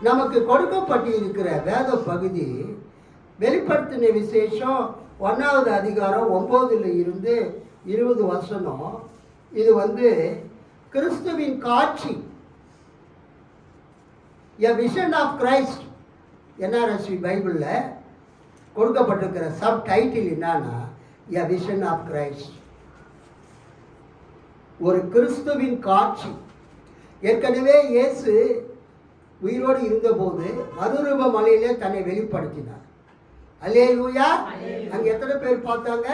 நமக்கு கொடுக்கப்பட்டிருக்கிற வேத பகுதி வெளிப்படுத்தின விசேஷம் 1வது அதிகாரம் 9ல் இருந்து 20 வசனம். இது கிறிஸ்துவின் காட்சி, எ விஷன் ஆஃப் கிரைஸ்ட். என்ஆர்எஸ்வி பைபிளில் கொடுக்கப்பட்டிருக்கிற சப் டைட்டில் என்னன்னா எ விஷன் ஆஃப் கிரைஸ்ட், ஒரு கிறிஸ்துவின் காட்சி. ஏற்கனவே இயேசு உயிரோடு இருந்தபோது மறுரூப மலையிலே தன்னை வெளிப்படுத்தினார். அல்லேலூயா. அங்க எத்தனை பேர் பார்த்தாங்க?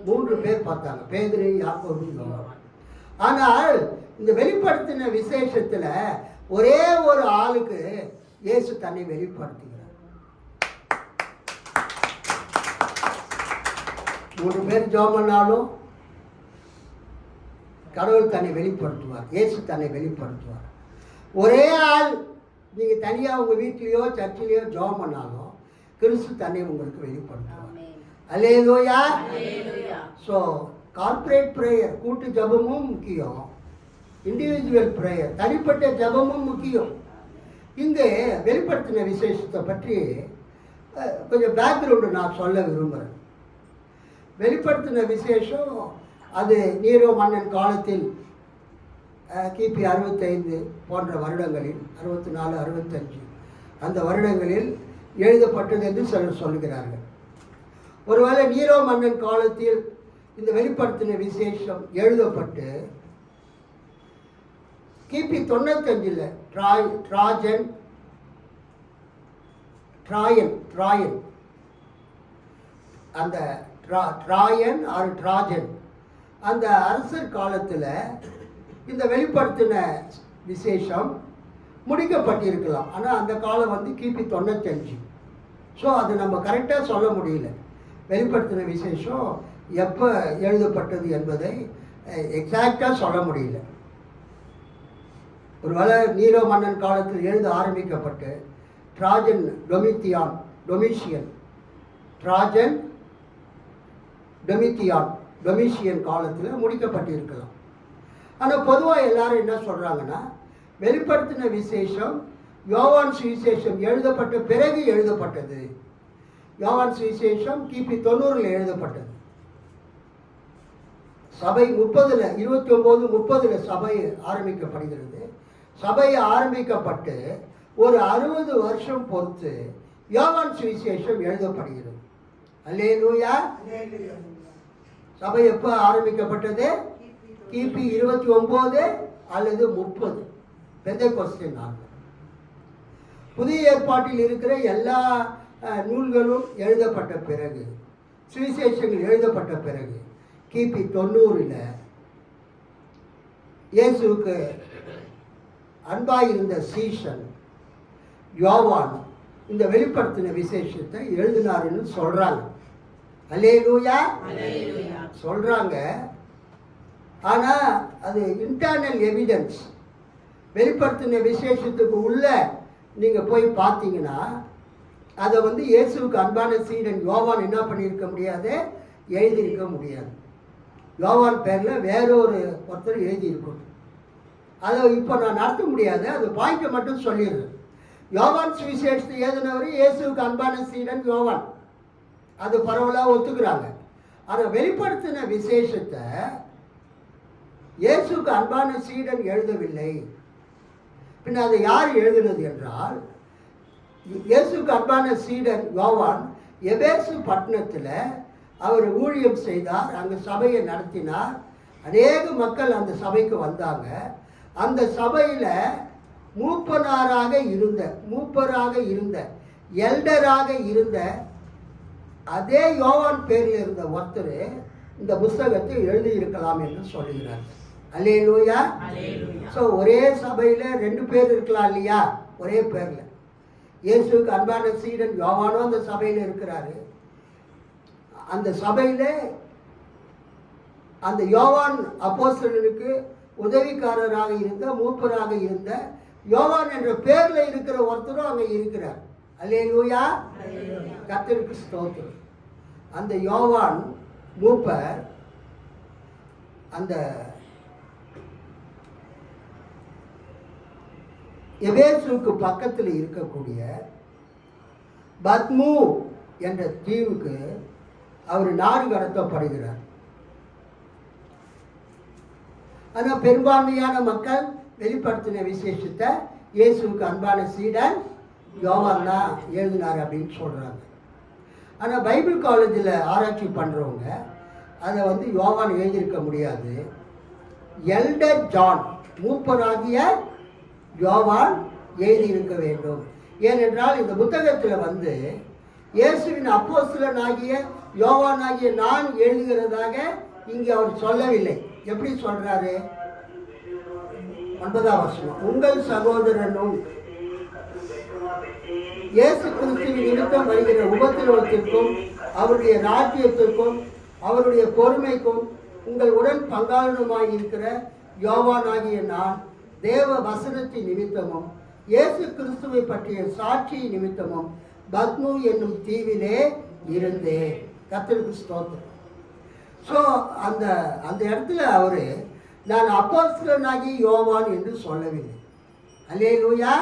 3 பேர் பார்த்தாங்க, பேதுரு, யாக்கோபு, யோவான். ஆனால் இந்த வெளிப்படுத்தின விசேஷத்துல ஒரே ஒரு ஆளுக்கு இயேசு தன்னை வெளிப்படுத்துகிறார். 3 பேர் ஜெபம் பண்ணாலும் கடவுள் தன்னை வெளிப்படுத்துவார், இயேசு தன்னை வெளிப்படுத்துவார். ஒரே ஆள் நீங்க தனியா உங்க வீட்லயோ சர்ச்சிலையோ ஜெபம் பண்ணாலும் கிறிஸ்து தன்னை உங்களுக்கு வெளிப்படுத்துவார். அல்லேலூயா. ஸோ கார்ப்பரேட் ப்ரேயர், கூட்டு ஜெபமும் முக்கியம், இண்டிவிஜுவல் ப்ரேயர், தனிப்பட்ட ஜெபமும் முக்கியம். இந்த வெளிப்படுத்தின விசேஷத்தை பற்றி கொஞ்சம் பேக்ரவுண்டு நான் சொல்ல விரும்புகிறேன். வெளிப்படுத்தின விசேஷம் அது நீரோ மன்னன் காலத்தில் கிபி 65 போன்ற வருடங்களில், 64, 65 அந்த வருடங்களில் எழுதப்பட்டது என்று சிலர் சொல்லுகிறார்கள். ஒருவேளை நீரோ மன்னன் காலத்தில் இந்த வெளிப்படுத்தின விசேஷம் எழுதப்பட்டு கிபி 95ல் ட்ராயன் அந்த ட்ராயன் ஆர் ட்ராஜன் அந்த அரசர் காலத்தில் இந்த வெளிப்படுத்தின விசேஷம் முடிக்கப்பட்டிருக்கலாம். ஆனால் அந்த காலம் கிபி 95. ஸோ அது நம்ம கரெக்டாக சொல்ல முடியல. வெளிப்படுத்தின விசேஷம் எப்போ எழுதப்பட்டது என்பதை எக்ஸாக்டாக சொல்ல முடியல. ஒருவேளை நீரோ மன்னன் காலத்தில் எழுத ஆரம்பிக்கப்பட்டு ட்ராஜன் டொமிஷியன் காலத்தில் முடிக்கப்பட்டிருக்கலாம். ஆனால் பொதுவாக எல்லாரும் என்ன சொல்கிறாங்கன்னா, வெளிப்படுத்தின விசேஷம் யோவான் சுவிசேஷம் எழுதப்பட்ட பிறகு எழுதப்பட்டது. யோவான் சுவிசேஷம் கிபி 90ல் எழுதப்பட்டது. சபை 29-30 சபை ஆரம்பிக்கப்படுகிறது. சபை ஆரம்பிக்கப்பட்டு ஒரு 60 வருஷம் பொறுத்து யோவான் சுவிசேஷம் எழுதப்படுகிறது. அல்லேலூயா. சபை எப்போ ஆரம்பிக்கப்பட்டது? கிபி 29 அல்லது 30 பெந்தெகோஸ்தே நாள். புதிய ஏற்பாட்டில் இருக்கிற எல்லா நூல்களும் எழுதப்பட்ட பிறகு, சுவிசேஷங்கள் எழுதப்பட்ட பிறகு கிபி 90ல் இயேசுவுக்கு அன்பாயிருந்த சீஷன் யோவான் இந்த வெளிப்படுத்தின விசேஷத்தை எழுதினாருன்னு சொல்றாங்க. அல்லேலூயா சொல்றாங்க. ஆனா அது இன்டர்னல் எவிடன்ஸ். வெளிப்படுத்தின விசேஷத்துக்கு உள்ள நீங்க போய் பார்த்தீங்கன்னா அதை இயேசுவுக்கு அன்பான சீடன் யோவான் என்ன பண்ணியிருக்க முடியாது, எழுதியிருக்க முடியாது. யோவான் பேரில் ஒருத்தர் எழுதியிருக்கணும். அதை இப்போ நான் நடத்த முடியாது, அது பாயிண்ட்டை மட்டும் சொல்லிடுறேன். யோவான் சுவிசேஷத்தை எழுதினவர் இயேசுவுக்கு அன்பான சீடன் யோவான், அது பரவலாக ஒத்துக்கிறாங்க. ஆனால் வெளிப்படுத்தின விசேஷத்தை இயேசுவுக்கு அன்பான சீடன் எழுதவில்லை. பின்ன அதை யார் எழுதினது என்றால், இயேசுவுக்கு அன்பான சீடன் யோவான் எபேசு பட்டணத்தில் அவர் ஊழியம் செய்தார், அங்கே சபையை நடத்தினார். அநேக மக்கள் அந்த சபைக்கு வந்தாங்க. அந்த சபையில் மூப்பராக இருந்த எல்டராக இருந்த அதே யோவான் பேரில் இருந்த ஒருத்தர் இந்த புஸ்தகத்தை எழுதியிருக்கலாம் என்று சொல்லுகிறார். அல்லேலூயா. ஸோ ஒரே சபையில் 2 பேர் இருக்கலாம் இல்லையா, ஒரே பேரில். இயேசுக்கு அன்பான சீடன் யோவானும் அந்த சபையில் இருக்கிறாரு. அந்த சபையில் அந்த யோவான் அப்போஸ்தலனுக்கு உதவிக்காரராக இருந்த மூப்பராக இருந்த யோவான் என்ற பேர்ல இருக்கிற ஒருத்தரும் அங்கே இருக்கிறார். அல்லேலூயா. கர்த்தருக்கு ஸ்தோத்திரம். அந்த யோவான் மூப்பர் அந்த எபேசுக்கு பக்கத்தில் இருக்கக்கூடிய பத்மு என்ற தீவுக்கு அவர் நாடு கடத்தப்படுகிறார். ஆனால் பெரும்பான்மையான மக்கள் வெளிப்படுத்தின விசேஷத்தை இயேசுவுக்கு அன்பான சீடன் யோவான் தான் எழுதினார் அப்படின்னு சொல்கிறாங்க. ஆனால் பைபிள் காலேஜில் ஆராய்ச்சி பண்ணுறவங்க அதை யோவான் எழுதியிருக்க முடியாது, எல்டர் ஜான் மூப்பராகிய யோவான் எழுதியிருக்க வேண்டும். ஏனென்றால் இந்த புத்தகத்தில் இயேசுவின் அப்போஸ்தலனாகிய யோவான் ஆகிய நான் எழுதுகிறதாக இங்கே அவர் சொல்லவில்லை. எப்படி சொல்றாரு? 9ஆம் வசனம், உங்கள் சகோதரனும் இயேசு கிறிஸ்துவின் நிமித்தம் வருகிற உபத்திரவத்திற்கும் அவருடைய ராஜ்யத்திற்கும் அவருடைய பொறுமைக்கும் உங்கள் உடன் பங்காளனுமாய் இருக்கிற யோவானாகிய நான் தேவ வசனத்தின் நிமித்தமும் இயேசு கிறிஸ்துவை பற்றிய சாட்சி நிமித்தமும் பத்மு என்னும் தீவிலே இருந்தேன். கர்த்தருக்கு ஸ்தோத்திரம். ஸோ அந்த இடத்துல அவர் நான் அப்போஸ்தலனாகிய யோவான் என்று சொல்லவில்லை. அல்லேலூயா.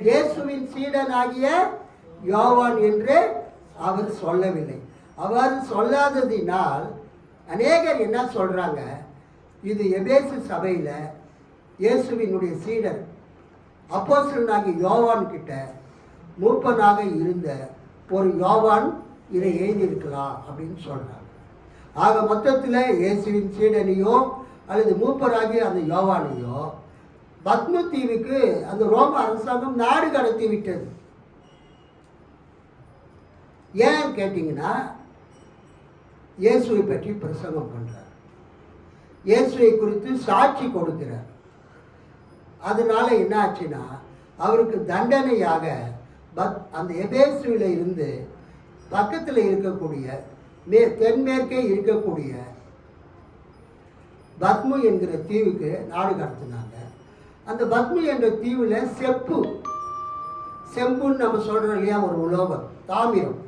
இயேசுவின் சீடனாகிய யோவான் என்று அவர் சொல்லவில்லை. அவர் சொல்லாததினால் அநேகர் என்ன சொல்கிறாங்க, இது எபேசு சபையில் இயேசுவினுடைய சீடர் அப்போஸ்தலனாகிய யோவான் கிட்ட மூப்பனாக இருந்த ஒரு யோவான் இதை எழுதியிருக்கலாம் அப்படின்னு சொல்கிறாங்க. ஆக மொத்தத்தில் இயேசுவின் சீடனையோ அல்லது மூப்பராகிய அந்த யோவானையோ பத்மு தீவுக்கு அந்த ரோம அரசாங்கம் நாடு கடத்தி விட்டது. ஏன் கேட்டிங்கன்னா, இயேசுவை பற்றி பிரசங்கம் பண்ணுறார், இயேசுவை குறித்து சாட்சி கொடுக்கிறார். அதனால என்ன ஆச்சுன்னா, அவருக்கு தண்டனையாக அந்த எபேசுவில் இருந்து பக்கத்தில் இருக்கக்கூடிய தென்மேற்கே இருக்கக்கூடிய பத்மு என்கிற தீவுக்கு நாடு கடத்தினாங்க. அந்த பத்மு என்ற தீவில் செம்புன்னு நம்ம சொல்கிறோம் இல்லையா, ஒரு உலோகம், தாமிரம்.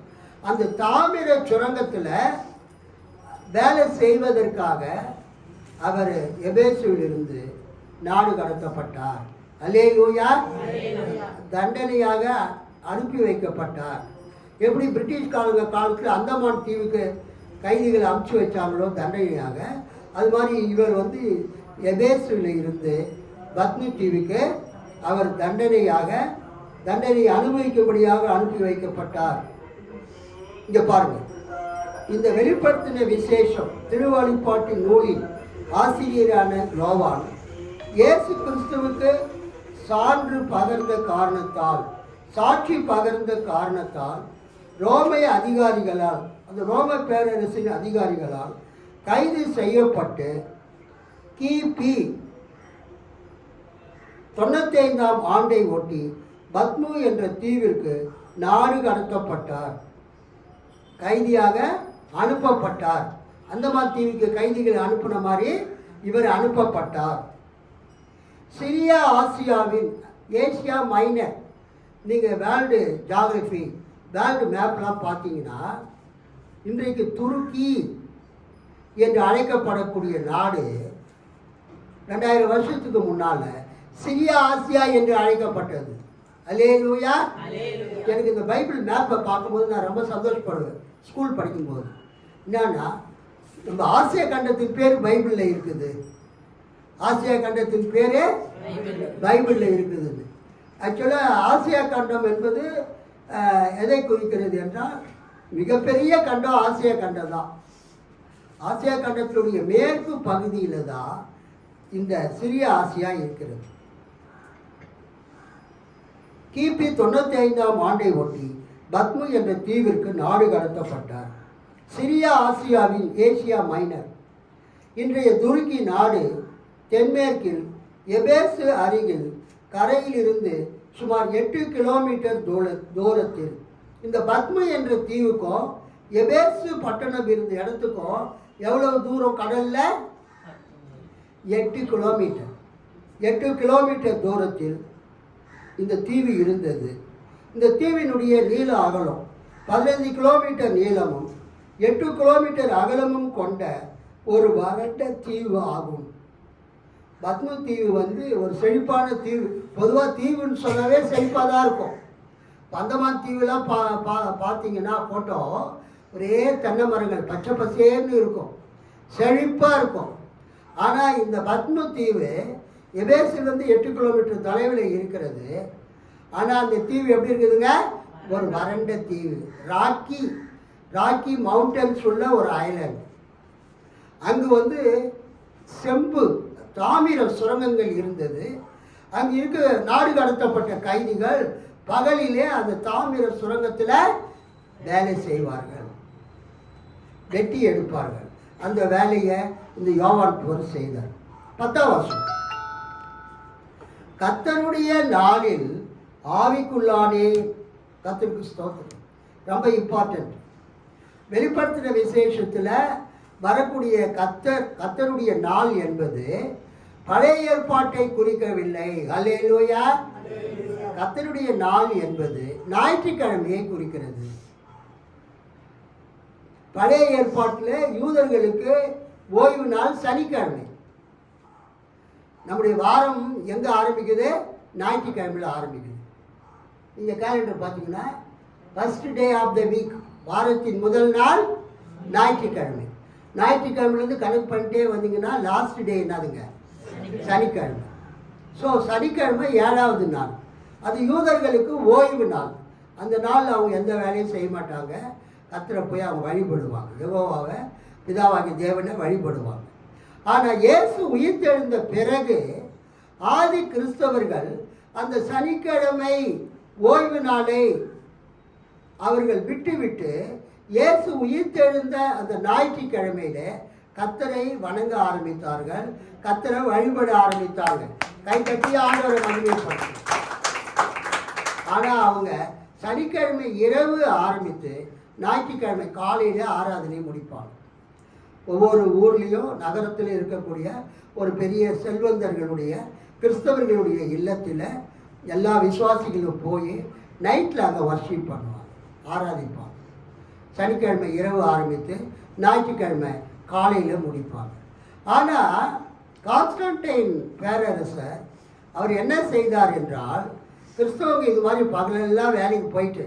அந்த தாமிர சுரங்கத்தில் வேலை செய்வதற்காக அவர் எபேசுவிலிருந்து நாடு கடத்தப்பட்டார். அல்லேலூயா. தண்டனையாக அனுப்பி வைக்கப்பட்டார். எப்படி பிரிட்டிஷ்காரங்க காலத்தில் அந்தமான் தீவுக்கு கைதிகளை அனுப்பிச்சி வச்சாங்களோ தண்டனையாக, அது மாதிரி இவர் எபேசுவில் இருந்து பத்மு தீவுக்கு அவர் தண்டனை அனுபவிக்கும்படியாக அனுப்பி வைக்கப்பட்டார். இங்கே பாருங்க, இந்த வெளிப்படுத்தின விசேஷம் திருவழிப்பாட்டின் நூலின் ஆசிரியரான யோவான் இயேசு கிறிஸ்துவுக்கு சாட்சி பகர்ந்த காரணத்தால் ரோமைய அதிகாரிகளால், அந்த ரோம பேரரசின் அதிகாரிகளால் கைது செய்யப்பட்டு கிபி 95ஆம் ஆண்டை ஒட்டி பத்மு என்ற தீவிற்கு நாடு கடத்தப்பட்டார், கைதியாக அனுப்பப்பட்டார். அந்தமான் தீவுக்கு கைதிகளை அனுப்பின மாதிரி இவர் அனுப்பப்பட்டார். சிரியா ஆசியாவின் ஏசியா மைனர், நீங்கள் வேர்ல்டு ஜியாகிரபி வேர்ல்டு மேப்லாம் பார்த்தீங்கன்னா இன்றைக்கு துருக்கி என்று அழைக்கப்படக்கூடிய நாடு 2000 வருஷத்துக்கு முன்னால் சிரியா ஆசியா என்று அழைக்கப்பட்டது. அல்லேலூயா. எனக்கு இந்த பைபிள் மேப்பை பார்க்கும்போது நான் ரொம்ப சந்தோஷப்படுவேன். ஸ்கூல் படிக்கும்போது என்னன்னா, நம்ம ஆசியா கண்டத்தின் பேர் பைபிளில் இருக்குது, ஆசியா கண்டத்தின் பேரே பைபிளில் இருக்குது. ஆக்சுவலாக ஆசியா கண்டம் என்பது எதை குறிக்கிறது என்றால், மிகப்பெரிய கண்டம் ஆசியா கண்டம் தான். ஆசியா கண்டத்தினுடைய மேற்கு பகுதியில் தான் இந்த சிறிய ஆசியா இருக்கிறது. கிபி 95ஆம் ஆண்டை ஒட்டி பத்மு என்ற தீவிற்கு நாடு கடத்தப்பட்டார். சிரியா ஆசியாவின் ஏசியா மைனர், இன்றைய துருக்கி நாடு தென்மேற்கில் எபேசு அருகில் கரையிலிருந்து சுமார் 8 கிலோமீட்டர் தூரத்தில். இந்த பத்மு என்ற தீவுக்கும் எபேசு பட்டணம் இருந்த இடத்துக்கும் எவ்வளவு தூரம்? கடல்ல 8 கிலோமீட்டர். 8 கிலோமீட்டர் தூரத்தில் இந்த தீவு இருந்தது. இந்த தீவினுடைய நீள அகலம் 15 கிலோமீட்டர் நீளமும் 8 கிலோமீட்டர் அகலமும் கொண்ட ஒரு வறண்ட தீவு ஆகும். பத்ம தீவு வந்து ஒரு செழிப்பான தீவு. பொதுவாக தீவுன்னு சொன்னாவே செழிப்பாக தான் இருக்கும். அந்தமான் தீவுலாம் பார்த்தீங்கன்னா ஃபோட்டோ ஒரே தென்னை மரங்கள் பச்சை பசேர்னு இருக்கும், செழிப்பாக இருக்கும். ஆனால் இந்த பத்ம தீவு எபேசிலிருந்து 8 கிலோமீட்டர் தொலைவில் இருக்கிறது. ஆனால் அந்த தீவு எப்படி இருக்குதுங்க? ஒரு வறண்ட தீவு, ராக்கி மவுண்டன்ஸ் உள்ள ஒரு ஐலண்ட். அங்கு வந்து செம்பு தாமிர சுரங்கங்கள் இருந்தது. அங்கு இருக்க நாடு கடத்தப்பட்ட கைதிகள் பகலிலே அந்த தாமிர சுரங்கத்தில் வேலை செய்வார்கள், வெட்டி எடுப்பார்கள். அந்த வேலையை இந்த யோவான் போர் செய்தார். 10ஆம் வருஷம். கர்த்தருடைய நாளில் ஆவிக்குள்ளானே. கர்த்தருக்கு ஸ்தோத்திரம். ரொம்ப இம்பார்ட்டன்ட். வெளிப்படுத்தின விசேஷத்தில் வரக்கூடிய கர்த்தருடைய நாள் என்பது பழைய ஏற்பாட்டை குறிக்கவில்லை. அல்லேலூயா. கர்த்தருடைய நாள் என்பது ஞாயிற்றுக்கிழமையை குறிக்கிறது. பழைய ஏற்பாட்டில் யூதர்களுக்கு ஓய்வு நாள் சனிக்கிழமை. நம்முடைய வாரம் எங்கே ஆரம்பிக்குது? ஞாயிற்றுக்கிழமையில் ஆரம்பிக்குது. நீங்கள் கேலண்டர் பார்த்தீங்கன்னா first day of the week, வாரத்தின் முதல் நாள் ஞாயிற்றுக்கிழமை. ஞாயிற்றுக்கிழமையிலேருந்து கனெக்ட் பண்ணிட்டே வந்தீங்கன்னா லாஸ்ட் டே என்னதுங்க? சனிக்கிழமை. ஸோ சனிக்கிழமை 7வது நாள். அது யூதர்களுக்கு ஓய்வு நாள். அந்த நாள் அவங்க எந்த வேலையும் செய்ய மாட்டாங்க. கர்த்தரை போய் அவங்க வழிபடுவாங்க, யெகோவாவை பிதாவாகிய தேவனை வழிபடுவாங்க. ஆனால் இயேசு உயிர்த்தெழுந்த பிறகு ஆதி கிறிஸ்தவர்கள் அந்த சனிக்கிழமை ஓய்வு நாளை அவர்கள் விட்டுவிட்டு இயேசு உயிர்த்தெழுந்த அந்த ஞாயிற்றுக்கிழமையில கர்த்தரை வணங்க ஆரம்பித்தார்கள், கர்த்தரை வழிபட ஆரம்பித்தார்கள். கை கட்டி ஆண்டவரை மகிமைப்படுத்தி. ஆனால் அவங்க சனிக்கிழமை இரவு ஆரம்பித்து ஞாயிற்றுக்கிழமை காலையில் ஆராதனை முடிப்பாங்க. ஒவ்வொரு ஊர்லேயும் நகரத்தில் இருக்கக்கூடிய ஒரு பெரிய செல்வந்தர்களுடைய கிறிஸ்தவர்களுடைய இல்லத்தில் எல்லா விசுவாசிகளும் போய் நைட்டில் அங்கே வர்ஷிப் பண்ணுவாங்க, ஆராதிப்பாங்க. சனிக்கிழமை இரவு ஆரம்பித்து ஞாயிற்றுக்கிழமை காலையில் முடிப்பாங்க. ஆனால் கான்ஸ்டன்டைன் பேரரசர் அவர் என்ன செய்தார் என்றால், கிறிஸ்தவங்க இது மாதிரி பகலெல்லாம் வேலைக்கு போயிட்டு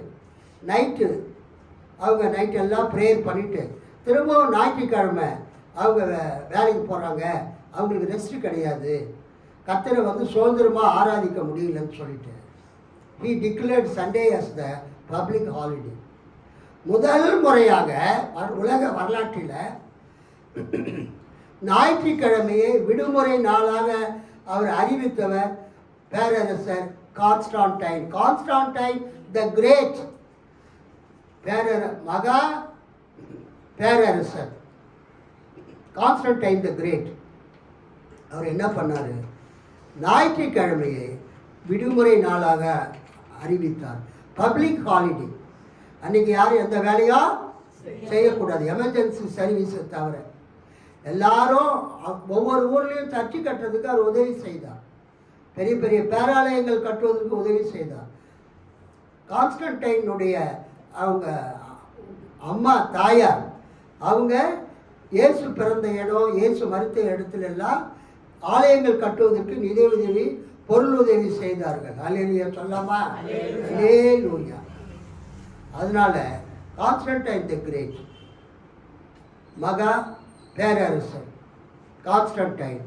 நைட்டெல்லாம் ப்ரேயர் பண்ணிவிட்டு திரும்பவும் ஞாயிற்றுக்கிழமை அவங்க வேலைக்கு போகிறாங்க, அவங்களுக்கு ரெஸ்ட்டு கிடையாது, கர்த்தரை வந்து சுதந்திரமாக ஆராதிக்க முடியலன்னு சொல்லிட்டு he declared Sunday as the public holiday. முதல் முறையாக உலக வரலாற்றில் ஞாயிற்றுக்கிழமையை விடுமுறை நாளாக அவர் அறிவித்தவர் பேரரசர் கான்ஸ்டான்டைன். கான்ஸ்டான்டைன் த கிரேட், மகா பேரரசர் கான்ஸ்டன்டைன் த கிரேட். அவர் என்ன பண்ணார்? ஞாயிற்றுக்கிழமையை விடுமுறை நாளாக அறிவித்தார், பப்ளிக் ஹாலிடே. அன்றைக்கி யாரும் எந்த வேலையும் செய்யக்கூடாது, எமர்ஜென்சி சர்வீஸை தவிர. எல்லாரும் ஒவ்வொரு ஊர்லேயும் சர்ச்சை கட்டுறதுக்கு அவர் உதவி செய்தார், பெரிய பெரிய பேராலயங்கள் கட்டுவதற்கு உதவி செய்தார். கான்ஸ்டன்டைனுடைய அவங்க அம்மா தாயார் அவங்க இயேசு பிறந்த இடம், இயேசு மருத்த இடத்துல எல்லாம் ஆலயங்கள் கட்டுவதற்கு நிதி உதவி, பொருள் உதவி செய்தார்கள். அல்லேலூயா சொல்லாமா? அல்லேலூயா. அதனால கான்ஸ்டன்டைன் தி கிரேட், மகா பேரரசர் கான்ஸ்டன்டைன்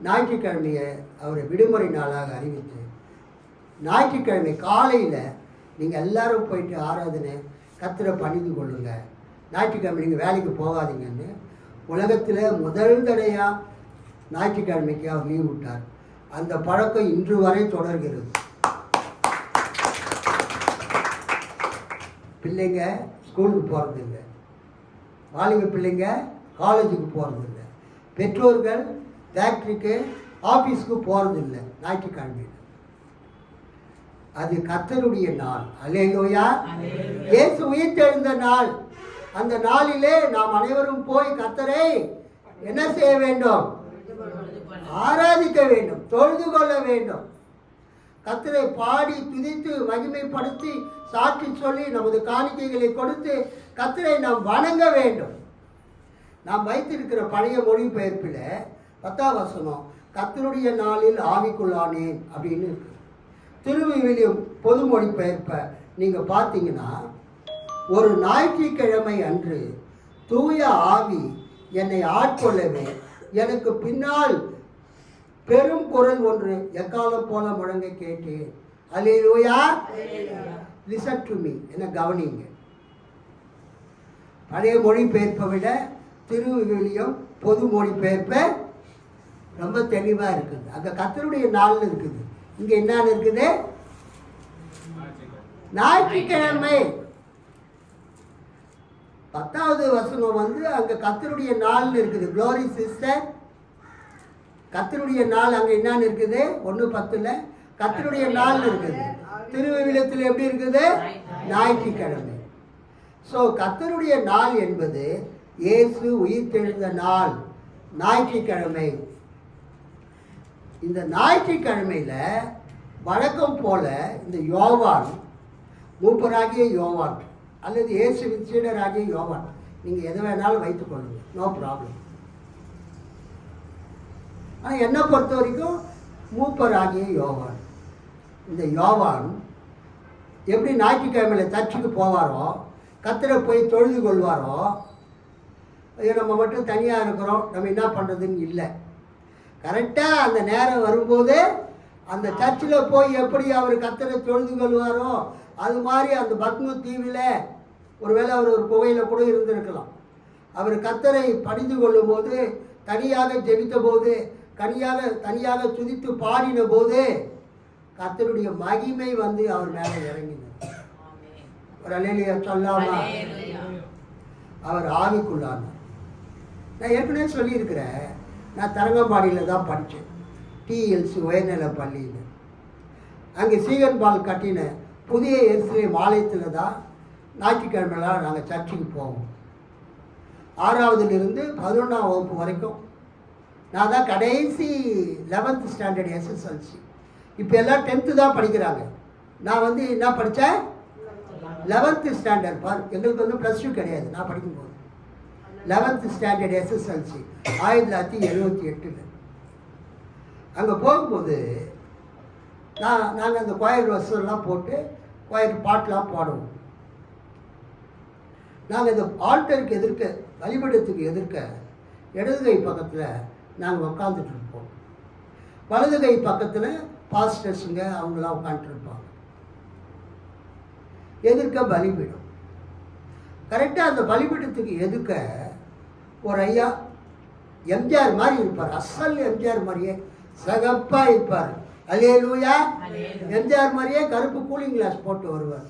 ஞாயிற்றுக்கிழமையை அவரை விடுமுறை நாளாக அறிவித்து ஞாயிற்றுக்கிழமை காலையில் நீங்கள் எல்லாரும் போயிட்டு ஆராதனை கர்த்தரை பணிந்து கொள்ளுங்க, ஞாயிற்றுக்கிழமை நீங்கள் வேலைக்கு போகாதீங்கன்னு உலகத்தில் முதல் தடையாக ஞாயிற்றுக்கிழமைக்கு அவர் லீவ் விட்டார். அந்த பழக்கம் இன்று வரை தொடர்கிறது. பிள்ளைங்க ஸ்கூலுக்கு போகிறதில்லை, வாலிப பிள்ளைங்க காலேஜுக்கு போகிறதில்ல, பெற்றோர்கள் ஃபேக்ட்ரிக்கு ஆஃபீஸுக்கு போகிறதில்லை ஞாயிற்றுக்கிழமையில். அது கர்த்தருடைய நாள். அல்லேலூயா. இயேசு உயிர்த்தெழுந்த நாள். அந்த நாளிலே நாம் அனைவரும் போய் கர்த்தரை என்ன செய்ய வேண்டும்? ஆராதிக்க வேண்டும், தொழுது கொள்ள வேண்டும். கர்த்தரை பாடி துதித்து மகிமைப்படுத்தி சாட்சி சொல்லி நமது காணிக்கைகளை கொடுத்து கர்த்தரை நாம் வணங்க வேண்டும். நாம் வைத்திருக்கிற பழைய மொழிபெயர்ப்பில் 10ஆம் வசனம், கர்த்தருடைய நாளில் ஆவிக்குள்ளானேன் அப்படின்னு இருக்கு. திருவிவிலியம் பொது மொழிபெயர்ப்பை நீங்கள் பார்த்தீங்கன்னா, ஒரு ஞாயிற்றுக்கிழமை அன்று தூய ஆவி என்னை ஆட்கொள்ளவே எனக்கு பின்னால் பெரும் குரல் ஒன்று எக்காலம் போல முழங்க கேட்டேன். அல்லேலூயா, லிசன் டு மீ, என்ன கவனிங்க. பழைய மொழிபெயர்ப்பை விட திருவிவிலியம் பொது மொழிபெயர்ப்பை ரொம்ப தெளிவாக இருக்குது. அங்கே கர்த்தருடைய நாள்னு இருக்குது, இங்கே என்னன்னு இருக்குது? ஞாயிற்றுக்கிழமை. 10வது வசனம் வந்து அங்கே கர்த்தருடைய நாள்னு இருக்குது. க்ளோரி சிஸ்டர், கர்த்தருடைய நாள் அங்கே என்னன்னு இருக்குது? 1:10 கர்த்தருடைய நாள்னு இருக்குது. திருவிவிலியத்தில் எப்படி இருக்குது? ஞாயிற்றுக்கிழமை. ஸோ கர்த்தருடைய நாள் என்பது இயேசு உயிர்த்தெழுந்த நாள், ஞாயிற்றுக்கிழமை. இந்த ஞாயிற்றுக்கிழமையில் வழக்கம் போல இந்த யோவான், மூப்பராகிய யோவான் அல்லது இயேசுவின் சீடராகிய யோவான், நீங்கள் எது வேணாலும் வைத்துக்கொள்ளுங்க, நோ ப்ராப்ளம். ஆனால் என்னை பொறுத்த வரைக்கும் மூப்பராகிய யோவான், இந்த யோவான் எப்படி ஞாயிற்றுக்கிழமையில் சர்ச்சுக்கு போவாரோ, கர்த்தரை போய் தொழுது கொள்வாரோ, நம்ம மட்டும் தனியாக இருக்கிறோம், நம்ம என்ன பண்ணுறதுன்னு இல்லை. கரெக்டாக அந்த நேரம் வரும்போது அந்த சர்ச்சில் போய் எப்படி அவர் கர்த்தரை தொழுது கொள்வாரோ, அது மாதிரி அந்த பத்ம தீவில் ஒருவேளை அவர் ஒரு குகையில் கூட இருந்திருக்கலாம். அவர் கர்த்தரை பணிந்து கொள்ளும் போது, தனியாக ஜெபித்த போது, தனியாக துதித்து பாடின போது கர்த்தருடைய மகிமை வந்து அவர் மேலே இறங்கினார். ஒரு அல்லேலூயா சொல்லாமா? அவர் ஆவிக்குள்ளானார். நான் ஏற்கனவே சொல்லியிருக்கிறேன், நான் தரங்கம்பாடியில் தான் படித்தேன், டிஎல்சி உயர்நிலை பள்ளியில். அங்கே சீகன்பால் கட்டின புதிய எருசலேம் ஆலயத்தில் தான் ஞாயிற்றுக்கிழமைலாம் நாங்கள் சர்ச்சுக்கு போவோம். 6வதுலேருந்து 11ஆம் வகுப்பு வரைக்கும் நான் தான் கடைசி 11th ஸ்டாண்டர்ட் எஸ்எஸ்எல்சி. இப்போ எல்லாம் 10th தான் படிக்கிறாங்க. நான் வந்து என்ன படித்தேன்? 11th standard. எங்களுக்கு வந்து +2 கிடையாது. நான் படிக்கும்போது 11th ஸ்டாண்டர்ட் எஸ்எஸ்எல்சி 1978. அங்கே போகும்போது நாங்கள் அந்த கோயில் வசூலாம் போட்டு கோயில் பாட்டெலாம் பாடுவோம். நாங்கள் இந்த ஆல்டருக்கு எதிர்க்க, வழிபடத்துக்கு எதிர்க்க இடதுகை பக்கத்தில் நாங்கள் உட்காந்துட்டு இருப்போம். வலதுகை பக்கத்தில் பாஸ்டர்ஸுங்க அவங்களாம் உட்காந்துருப்பாங்க. எதிர்க்க பலிபீடம். கரெக்டாக அந்த பலிபீடத்துக்கு எதிர்க்க ஒரு ஐயா எம்ஜிஆர் மாதிரி இருப்பார், அசல் எம்ஜிஆர் மாதிரியே சகப்பாக இருப்பார். அல்லேலூயா, எம்ஜிஆர் மாதிரியே கருப்பு கூலிங் கிளாஸ் போட்டு வருவார்.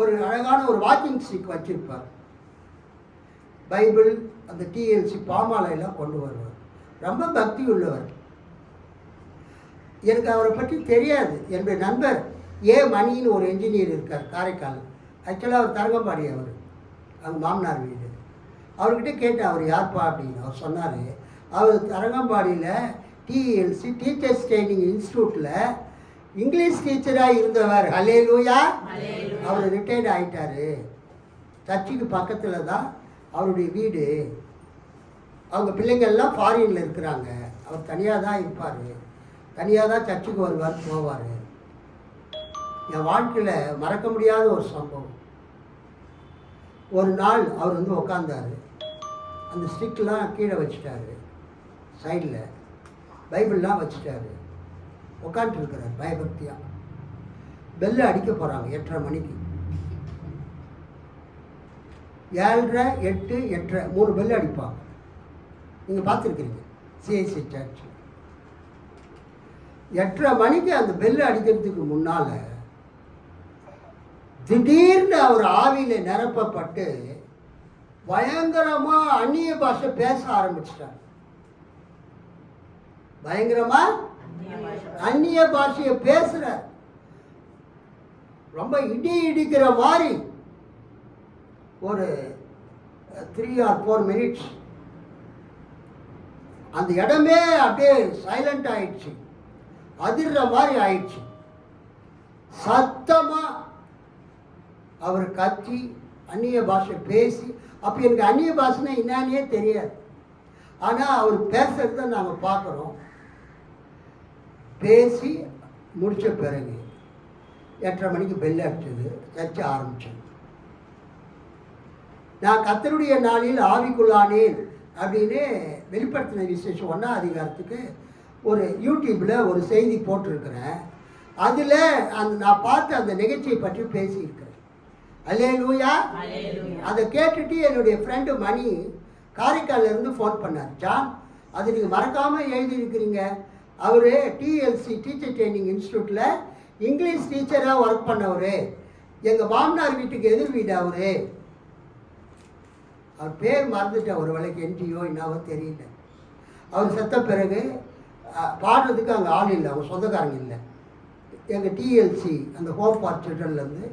ஒரு அழகான ஒரு வாக்கிங் ஸ்டிக் வச்சிருப்பார். பைபிள், அந்த டிஎல்சி பாமாலையெல்லாம் கொண்டு வருவார். ரொம்ப பக்தி உள்ளவர். எனக்கு அவரை பற்றி தெரியாது. என்னுடைய நண்பர் மணின்னு ஒரு என்ஜினியர் இருக்கார் காரைக்கால். ஆக்சுவலாக அவர் தரங்கம்பாடி, அவர் அவங்க மாமனார் வீடு. அவர்கிட்ட கேட்டேன், அவர் யார்ப்பா அப்படின்னு. அவர் சொன்னார், அவர் தரங்கம்பாடியில் டிஎல்சி டீச்சர்ஸ் ட்ரைனிங் இன்ஸ்டியூட்டில் இங்கிலீஷ் டீச்சராக இருந்தவர். அல்லேலூயா, அவர் ரிட்டையர்ட் ஆகிட்டார். சர்ச்சுக்கு பக்கத்தில் தான் அவருடைய வீடு. அவங்க பிள்ளைங்கள்லாம் ஃபாரினில் இருக்கிறாங்க. அவர் தனியாக தான் இருப்பார், தனியாக தான் சர்ச்சுக்கு வருவார், போவார். என் வாழ்க்கையில் மறக்க முடியாத ஒரு சம்பவம். ஒரு நாள் அவர் வந்து உக்காந்தார், அந்த ஸ்டிக்லாம் கீழே வச்சுட்டாரு, சைடில் பைபிள்லாம் வச்சுட்டாரு, உட்காந்துருக்கிறார் பயபக்தியாக. பெல்லு அடிக்க போகிறாங்க 8:30 மணிக்கு. 7:30, 8, 8:30 3 பெல்லு அடிப்பாங்க. நீங்கள் பார்த்துருக்கிறீங்க சிஐசி சர்ச். 8:30 மணிக்கு அந்த பெல்லு அடிக்கிறதுக்கு முன்னால் திடீர்னு அவர் ஆவியில் நிரப்பப்பட்டு பயங்கரமாக அந்நிய பாஷை பேச ஆரம்பிச்சிட்டார். பயங்கரமாக அந்நிய பாஷையை பேசுகிறார். ரொம்ப இடிக்கிற மாதிரி ஒரு 3 or 4 மினிட்ஸ் அந்த இடமே அப்படியே சைலண்ட் ஆயிடுச்சு, அதிர்ற மாதிரி ஆயிடுச்சு. சத்தமாக அவர் கத்தி அந்நிய பாஷை பேசி, அப்போ எனக்கு அந்நிய பாஷைன்னா என்னன்னே தெரியாது. ஆனால் அவர் பேசுகிறத நாங்கள் பார்க்குறோம். பேசி முடித்த பிறகு 8:30 மணிக்கு பெல் அடிச்சது, சர்ச்சை ஆரம்பிச்சது. நான் கர்த்தருடைய நாளில் ஆவிக்குள்ளானேன் அப்படின்னு வெளிப்படுத்தின விசேஷம் 1ஆம் அதிகாரத்துக்கு ஒரு யூடியூப்பில் ஒரு செய்தி போட்டிருக்கிறேன். அதில் நான் பார்த்த அந்த நிகழ்ச்சியை பற்றி பேசியிருக்கிறேன். அல்லேலூயா. அதை கேட்டுட்டு என்னுடைய ஃப்ரெண்டு மணி காரைக்காலிலேருந்து ஃபோன் பண்ணார். ஜான், அது நீங்கள் மறக்காமல் எழுதியிருக்கிறீங்க. அவர் டிஎல்சி டீச்சர் ட்ரைனிங் இன்ஸ்டியூட்டில் இங்கிலீஷ் டீச்சராக ஒர்க் பண்ணவர். எங்கள் மாமனார் வீட்டுக்கு எதிர் வீடு அவர். அவர் பேர் மறந்துட்டேன், ஒரு வேலைக்கு என்டிஓ என்னவோ தெரியல. அவர் செத்த பிறகு பாடுறதுக்கு அங்கே ஆள் இல்லை, அவங்க சொந்தக்காரங்க இல்லை. எங்கள் டிஎல்சி அந்த ஹோம் ஃபார் சில்ட்ரன்லேருந்து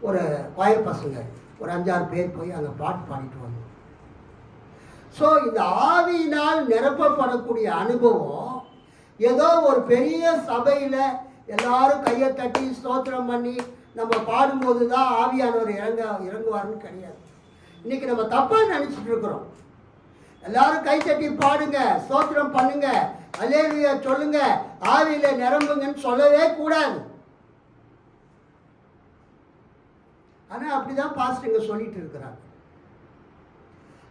ஒரு கொயர் பசங்க ஒரு 5-6 பேர் போய் அங்கே பாட்டு பாடிட்டு வந்தோம். ஸோ இந்த ஆவியினால் நிரப்பப்படக்கூடிய அனுபவம் ஏதோ ஒரு பெரிய சபையில் எல்லாரும் கையை தட்டி ஸ்தோத்திரம் பண்ணி நம்ம பாடும்போது தான் ஆவியானவர் இறங்குவார்னு கிடையாது. இன்னைக்கு நம்ம தப்பாக நினச்சிட்டு இருக்கிறோம். எல்லாரும் கை தட்டி பாடுங்க, ஸ்தோத்திரம் பண்ணுங்க, அல்லேலூயா சொல்லுங்க, ஆவியில நிரம்புங்கன்னு சொல்லவே கூடாது. ஆனால் அப்படிதான் பாஸ்டருங்க சொல்லிட்டு இருக்கிறாங்க.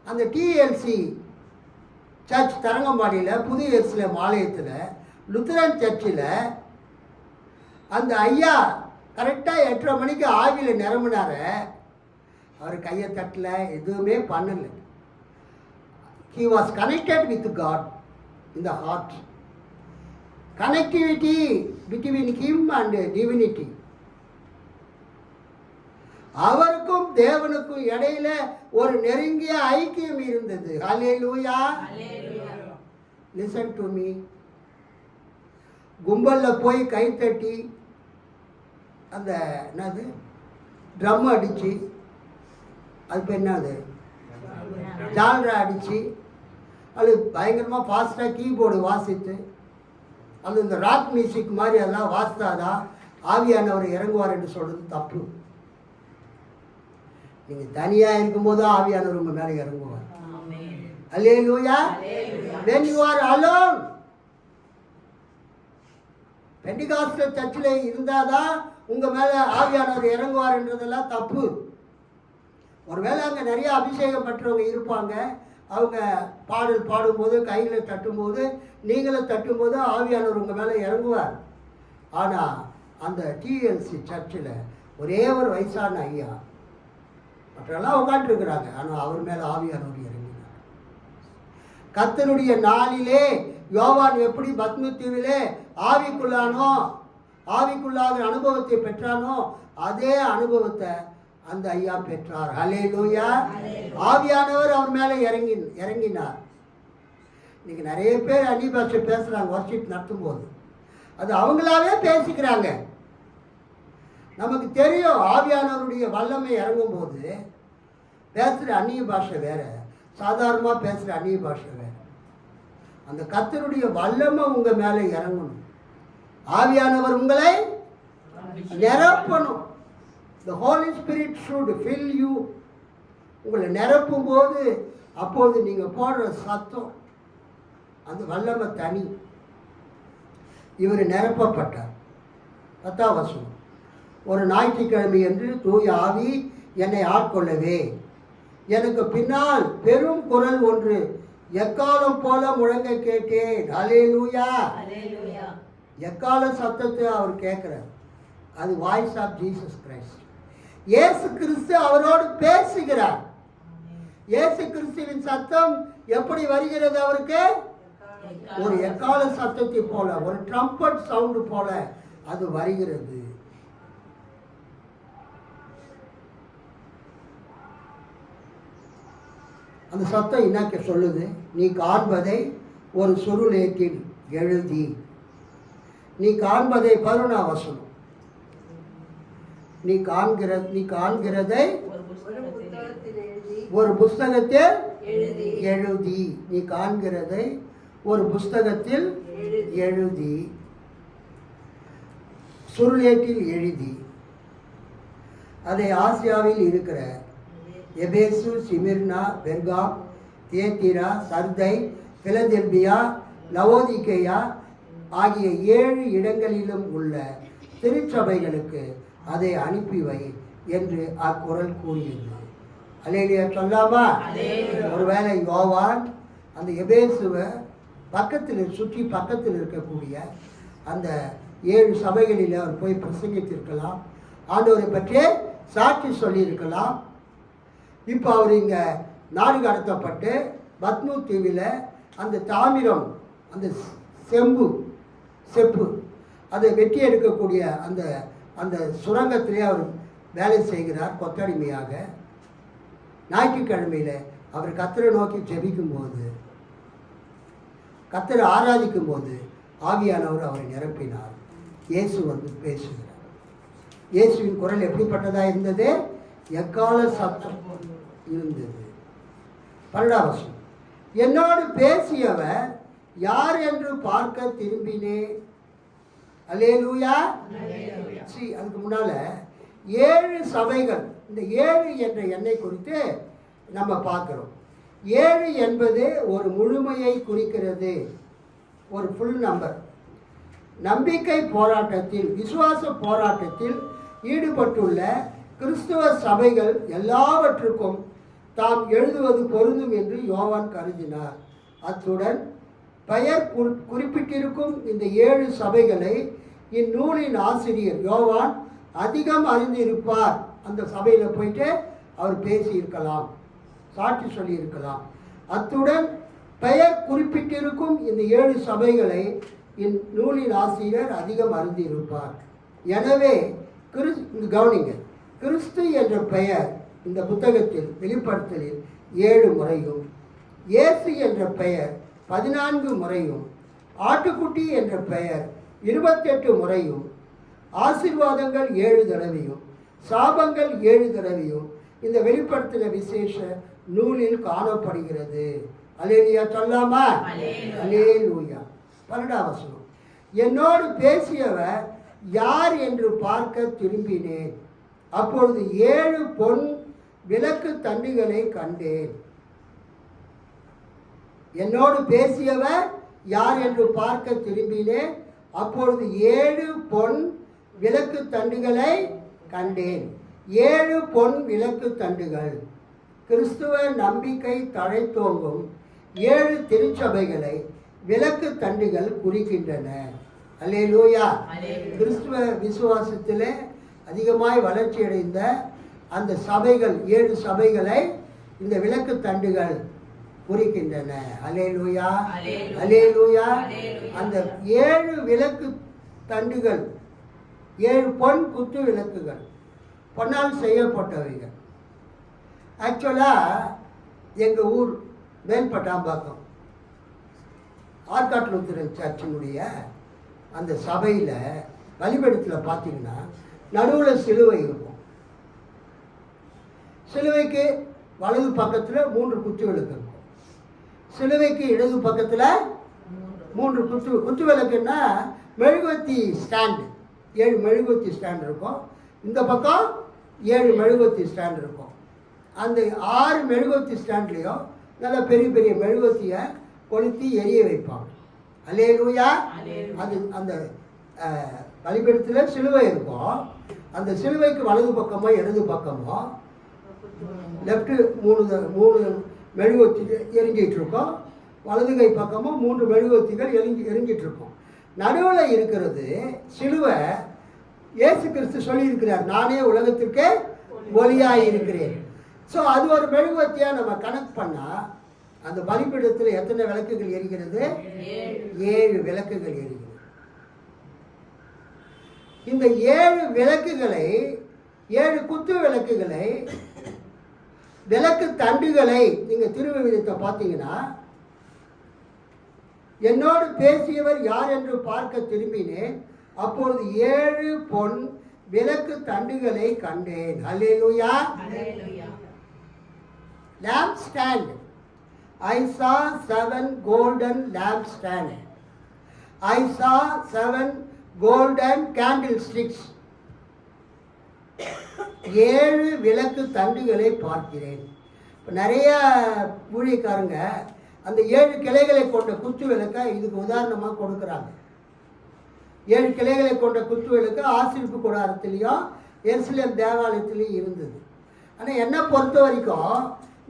அந்த டிஎல்சி சர்ச் தரங்கம்பாடியில் புது எருசலேம் ஆலயத்தில் லுத்தரன் சர்ச்சில் அந்த ஐயா கரெக்டாக 8:30 மணிக்கு ஆவியில் நிரம்பினார. அவர் கையை தட்டல, எதுவுமே பண்ணலை. He was connected with God in the heart. Connectivity between him and divinity. அவருக்கும் தேவனுக்கும் இடையில ஒரு நெருங்கிய ஐக்கியம் இருந்தது. ஹல்லேலூயா. Listen to me. கும்பல்ல போய் கை தட்டி அந்த என்னது ட்ரம் அடிச்சு, அது பேர் என்னது ஜால்ரா அடிச்சு, அது பயங்கரமாக ஃபாஸ்ட்டாக கீபோர்டு வாசித்து, அது இந்த ராக் மியூசிக் மாதிரி அதெல்லாம் வாசித்தாதான் ஆவியானவர் இறங்குவார் என்று சொல்கிறது தப்பு. நீங்கள் தனியாக இருக்கும்போது ஆவியானவர் உங்கள் மேலே இறங்குவார். அல்லேலூயா. when you are alone, Pentecostal சர்ச்சில் இருந்தாதான் உங்கள் மேலே ஆவியானவர் இறங்குவார் என்றதெல்லாம் தப்பு. ஒருவேளை அங்கே நிறைய அபிஷேகம் பெற்றவங்க இருப்பாங்க. அவங்க பாடல் பாடும்போது கையில் தட்டும்போது நீங்களும் தட்டும்போது ஆவியானவர் உங்கள் மேலே இறங்குவார். ஆனால் அந்த டிஎல்சி சர்ச்சில் ஒரே ஒரு வயசான ஐயா, மற்றெல்லாம் உட்காந்துருக்கிறாங்க, ஆனால் அவர் மேலே ஆவியானவர் இறங்கினார். கர்த்தருடைய நாளிலே யோவான் எப்படி பத்மத்தீவிலே ஆவிக்குள்ளானோ, ஆவிக்குள்ளாத அனுபவத்தை பெற்றானோ, அதே அனுபவத்தை அந்த ஐயா பெற்றார். ஹல்லேலூயா. ஆவியானவர் அவர் மேலே இறங்கினார். இன்னைக்கு நிறைய பேர் அந்நிய பாஷை பேசுகிறாங்க வர்ஷிப் நடத்தும் போது. அது அவங்களாவே பேசிக்கிறாங்க. நமக்கு தெரியும் ஆவியானவருடைய வல்லமை இறங்கும் போது பேசுகிற அந்நிய பாஷை வேற, சாதாரணமாக பேசுகிற அந்நிய பாஷை வேற. அந்த கர்த்தருடைய வல்லமை உங்கள் மேலே இறங்கணும். ஆவியானவர் உங்களை நிரப்பணும். The Holy Spirit should fill you. உங்களை நிரப்பும் போது அப்போது நீங்கள் போடுற சத்தம் அந்த வல்லமை தனி. இவர் நிரப்பப்பட்டார். 10ஆம் வசனம். ஒரு ஞாயிற்றுக்கிழமை என்று தூய ஆவி என்னை ஆட்கொள்ளவே, எனக்கு பின்னால் பெரும் குரல் ஒன்று எக்காலம் போல முழங்க கேட்டேன். அல்லேலூயா. எக்கால சத்தத்தை அவர் கேட்கிறார். அது வாய்ஸ் ஆஃப் ஜீசஸ் கிரைஸ்ட். இயேசு கிறிஸ்து அவரோடு பேசுகிறார். இயேசு கிறிஸ்துவின் சத்தம் எப்படி வருகிறது அவருக்கு? ஒரு எக்கால சத்தத்தை போல, ஒரு ட்ரம்பட் சவுண்டு போல அது வருகிறது. அந்த சத்தம் என்ன சொல்லுது? நீ காண்பதை ஒரு சுருளேட்டில் எழுதி. நீ காண்பதை 11ஆம் வசனம். நீ காண்கிறதை ஒரு புஸ்தகத்தில் எழுதி. நீ காண்கிறதை ஒரு புஸ்தகத்தில் எழுதி, சுருளேட்டில் எழுதி, அதை ஆசியாவில் இருக்கிற எபேசு, சிமிர்னா, பெர்கா, தியத்தீரா, சர்தை, பிலதெல்பியா, லவோதிகேயா ஆகிய 7 இடங்களிலும் உள்ள திருச்சபைகளுக்கு அதை அனுப்பி வை என்று அக்குறள் கூறியது. அல்லேலூயா சொல்லாமா? ஒருவேளை யோவான் அந்த எபேசுவை சுற்றி பக்கத்தில் இருக்கக்கூடிய அந்த 7 சபைகளில் அவர் போய் பிரசங்கித்திருக்கலாம், ஆண்டவரை பற்றி சாட்சி சொல்லியிருக்கலாம். இப்போ அவர் இங்கே நாடு கடத்தப்பட்டு பத்மு தீவில் அந்த தாமிரம், அந்த செப்பு அதை வெட்டி எடுக்கக்கூடிய அந்த அந்த சுரங்கத்திலே அவர் வேலை செய்கிறார் கொத்தடிமையாக. ஞாயிற்றுக்கிழமையில் அவர் கர்த்தரை நோக்கி ஜெபிக்கும்போது, கர்த்தரை ஆராதிக்கும் போது ஆவியானவர் அவரை நிரப்பினார். இயேசு வந்து பேசுகிறார். இயேசுவின் குரல் எப்படிப்பட்டதாக இருந்தது? எக்கால சத்தம் இருந்தது. 12ஆம் வசனம், என்னோடு பேசியவர் யார் என்று பார்க்க திரும்பினேன். அல்லேலூயா. அதுக்கு முன்னால 7 சபைகள், இந்த 7 என்ற எண்ணை குறித்து நம்ம பார்க்கிறோம். 7 என்பது ஒரு முழுமையை குறிக்கிறது, ஒரு ஃபுல் நம்பர். நம்பிக்கை போராட்டத்தில், விசுவாச போராட்டத்தில் ஈடுபட்டுள்ள கிறிஸ்துவ சபைகள் எல்லாவற்றுக்கும் தாம் எழுதுவது பொருந்தும் என்று யோவான் கருதினார். அத்துடன் பெயர் குறிப்பிட்டிருக்கும் இந்த 7 சபைகளை இந்நூலின் ஆசிரியர் யோவான் அதிகம் அறிந்திருப்பார். அந்த சபையில் போயிட்டு அவர் பேசியிருக்கலாம், சாட்சி சொல்லியிருக்கலாம். அத்துடன் பெயர் குறிப்பிட்டிருக்கும் இந்த 7 சபைகளை இந்நூலின் ஆசிரியர் அதிகம் அறிந்திருப்பார். எனவே கவனிங்க, கிறிஸ்து என்ற பெயர் இந்த புத்தகத்தில் வெளிப்படுத்தலில் 7 முறையும், இயேசு என்ற பெயர் 14 முறையும், ஆட்டுக்குட்டி என்ற பெயர் 28 முறையும், ஆசீர்வாதங்கள் 7 தடவையும், சாபங்கள் 7 தடவையும் இந்த வெளிப்படுத்தின விசேஷ நூலில் காணப்படுகிறது. அல்லேலூயா சொல்லாமா? அல்லேலூயா. 12ஆம் வசனம், என்னோடு பேசியவர் யார் என்று பார்க்க திரும்பினேன். அப்பொழுது 7 பொன் விளக்கு தண்டுகளை கண்டேன். என்னோடு பேசியவர் யார் என்று பார்க்க திரும்பினேன். அப்பொழுது 7 பொன் விளக்கு தண்டுகளை கண்டேன். 7 பொன் விளக்கு தண்டுகள் கிறிஸ்துவ நம்பிக்கை தழைத்தோங்கும் 7 திருச்சபைகளை விளக்கு தண்டுகள் குறிக்கின்றன. அல்லேலூயா. கிறிஸ்துவ விசுவாசத்தில் அதிகமாய் வளர்ச்சி அடைந்த அந்த சபைகள் 7 சபைகளை இந்த விளக்கு தண்டுகள் குறிக்கின்றன. அல்லேலூயா, அல்லேலூயா. அந்த 7 விளக்கு தண்டுகள் 7 பொன் குத்து விளக்குகள், பொன்னால் செய்யப்பட்டவைகள். ஆக்சுவலாக எங்கள் ஊர் மேல்பட்டாம்பாக்கம் ஆற்காட்டு லூத்தரன் சர்ச்சினுடைய அந்த சபையில் பலிபீடத்தில் பார்த்தீங்கன்னா நடுவில் சிலுவை இருக்கும். சிலுவைக்கு வலது பக்கத்தில் 3 குத்து விளக்கு இருக்கும். சிலுவைக்கு இடது பக்கத்தில் 3 குத்து விளக்குன்னா மெழுகுவத்தி ஸ்டாண்டு, 7 மெழுகுவத்தி ஸ்டாண்ட் இருக்கும். இந்த பக்கம் 7 மெழுகுவத்தி ஸ்டாண்ட் இருக்கும். அந்த 6 மெழுகுவத்தி ஸ்டாண்ட்லேயும் நல்ல பெரிய பெரிய மெழுகுவத்தியை கொளுத்தி எரிய வைப்பாங்க. அல்லேலூயா. அது அந்த பலிபீடத்தில் சிலுவை இருக்கும். அந்த சிலுவைக்கு வலது பக்கமோ இடது பக்கமோ லெஃப்ட்டு 3 மெழுகுவத்தி எரிஞ்சிட்டு இருக்கோம், வலது கை பக்கமும் 3 மெழுகுவத்திகள் எரிஞ்சிட்டு இருக்கும். நடுவில் இருக்கிறது சிலுவை. இயேசு கிறிஸ்து சொல்லியிருக்கிறார், நானே உலகத்திற்கு ஒளியாக இருக்கிறேன். ஸோ அது ஒரு மெழுகுவத்தியாக நம்ம கனெக்ட் பண்ணால் அந்த பலிபீடத்தில் எத்தனை விளக்குகள் எரிகிறது? 7 விளக்குகள் எரிகிறது. இந்த 7 விளக்குகளை, 7 குத்து விளக்குகளை, விளக்கு தண்டுகளை நீங்கள் திருவிவிலியத்தை பார்த்தீங்கன்னா, என்னோடு பேசியவர் யார் என்று பார்க்க திரும்பினேன். அப்பொழுது 7 பொன் விளக்கு தண்டுகளை கண்டேன். அல்லேலூயா. lamp stand, I saw 7 golden lamp stand. I saw 7 golden candlesticks. 7 விளக்கு தண்டுகளை பார்க்கிறேன். இப்போ நிறைய ஊழியக்காரங்க அந்த 7 கிளைகளை கொண்ட குத்து விளக்கை இதுக்கு உதாரணமாக கொடுக்குறாங்க. 7 கிளைகளை கொண்ட குத்து விளக்கு ஆசரிப்பு கூடாரத்திலையும் எருசலேம் தேவாலயத்திலையும் இருந்தது. ஆனால் என்னை பொறுத்த வரைக்கும்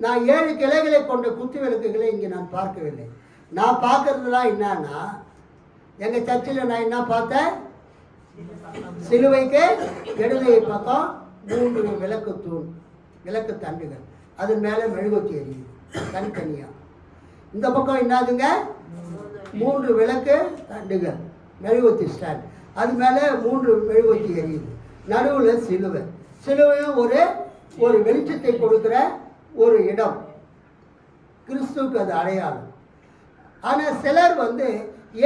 நான் 7 கிளைகளை கொண்ட குத்து விளக்குகளை இங்கே நான் பார்க்கவில்லை. நான் பார்க்கறதுலாம் என்னன்னா, எங்கள் சர்ச்சில் நான் என்ன பார்த்தேன், சிலுவைக்கு இடது பக்கம் 3 விளக்கு தூண், விளக்கு தண்டுகள், அது மேலே மெழுகுவர்த்தி எரியுது தனித்தனியாக. இந்த பக்கம் என்னதுங்க, 3 விளக்கு தண்டுகள், மெழுகுவர்த்தி ஸ்டாண்ட், அது மேலே 3 மெழுகுவர்த்தி எரியுது. நடுவில் சிலுவை, சிலுவையும் ஒரு வெளிச்சத்தை கொடுக்குற ஒரு இடம், கிறிஸ்துவுக்கு அது அடையாளம். ஆனால் சிலர்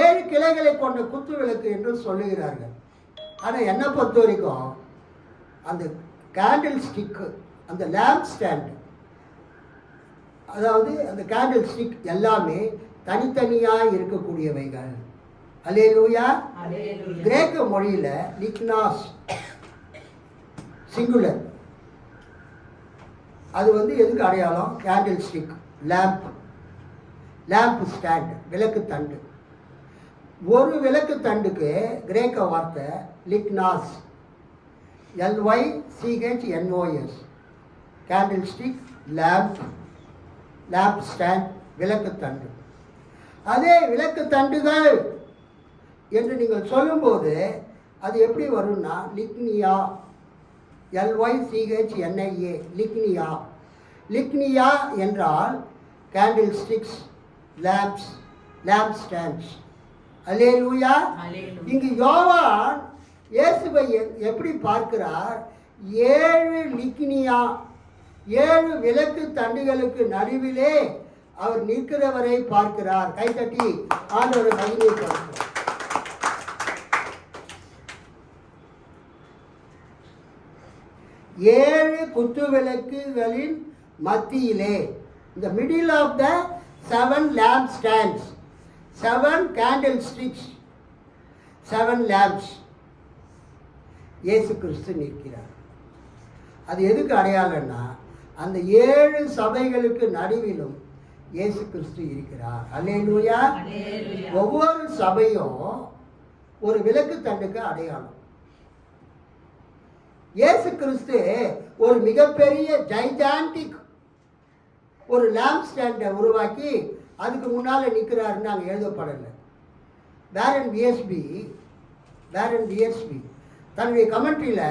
7 கிளைகளை கொண்ட குத்து விளக்கு என்று சொல்லுகிறார்கள். ஆனால் என்னை பொறுத்த வரைக்கும் அந்த கேண்டில் ஸ்டிக்கு, அந்த லேம்ப் ஸ்டாண்டு, அதாவது அந்த கேண்டில் ஸ்டிக் எல்லாமே தனித்தனியாக இருக்கக்கூடியவைகள். அல்லேலூயா. கிரேக்க மொழியில் லிக்னாஸ் சிங்குலர், அது எதுக்கு அடையாளம், கேண்டில் ஸ்டிக், லேம்ப் ஸ்டாண்ட், விளக்கு தண்டு. ஒரு விளக்கு தண்டுக்கு கிரேக்க வார்த்தை லிக்னாஸ், LYCHNOS, candle stick, lamp stand, விளக்கு தண்டு. அதே விளக்கு தண்டுகள் என்று நீங்கள் சொல்லும்போது அது எப்படி வரும்னா லிக்னியா, LYCHNIA, லிக்னியா. லிக்னியா என்றால் கேண்டில் ஸ்டிக்ஸ், லேம்ப் ஸ்டாண்ட்ஸ். அல்லேலூயா. இங்கு யோவான் இயேசுவை எப்படி பார்க்கிறார், 7 லிக்னியா, 7 விளக்கு தண்டுகளுக்கு நடுவிலே அவர் நிற்கிறவரை பார்க்கிறார். கைத்தட்டி ஆண்டவரை மகிமைப்படுத்துகிறார். 7 குத்து விளக்குகளின் மத்தியிலே, இந்த middle of the 7 lamp stands, 7 candlesticks, 7 lamps, இயேசு கிறிஸ்து நிற்கிறார். அது எதுக்கு அடையாளம்னா, அந்த 7 சபைகளுக்கு நடுவிலும் இயேசு கிறிஸ்து இருக்கிறார். அல்லேலூயா. ஒவ்வொரு சபையும் ஒரு விளக்கு தண்டுக்கு அடையாளம். இயேசு கிறிஸ்து ஒரு மிகப்பெரிய ஜைஜாண்டிக் ஒரு லேம்ப் ஸ்டாண்டை உருவாக்கி அதுக்கு முன்னால் நிற்கிறாருன்னு அங்கே எழுதப்படலை. பேரன் பிஎஸ்பி தன்னுடைய கமெண்ட்ரியில்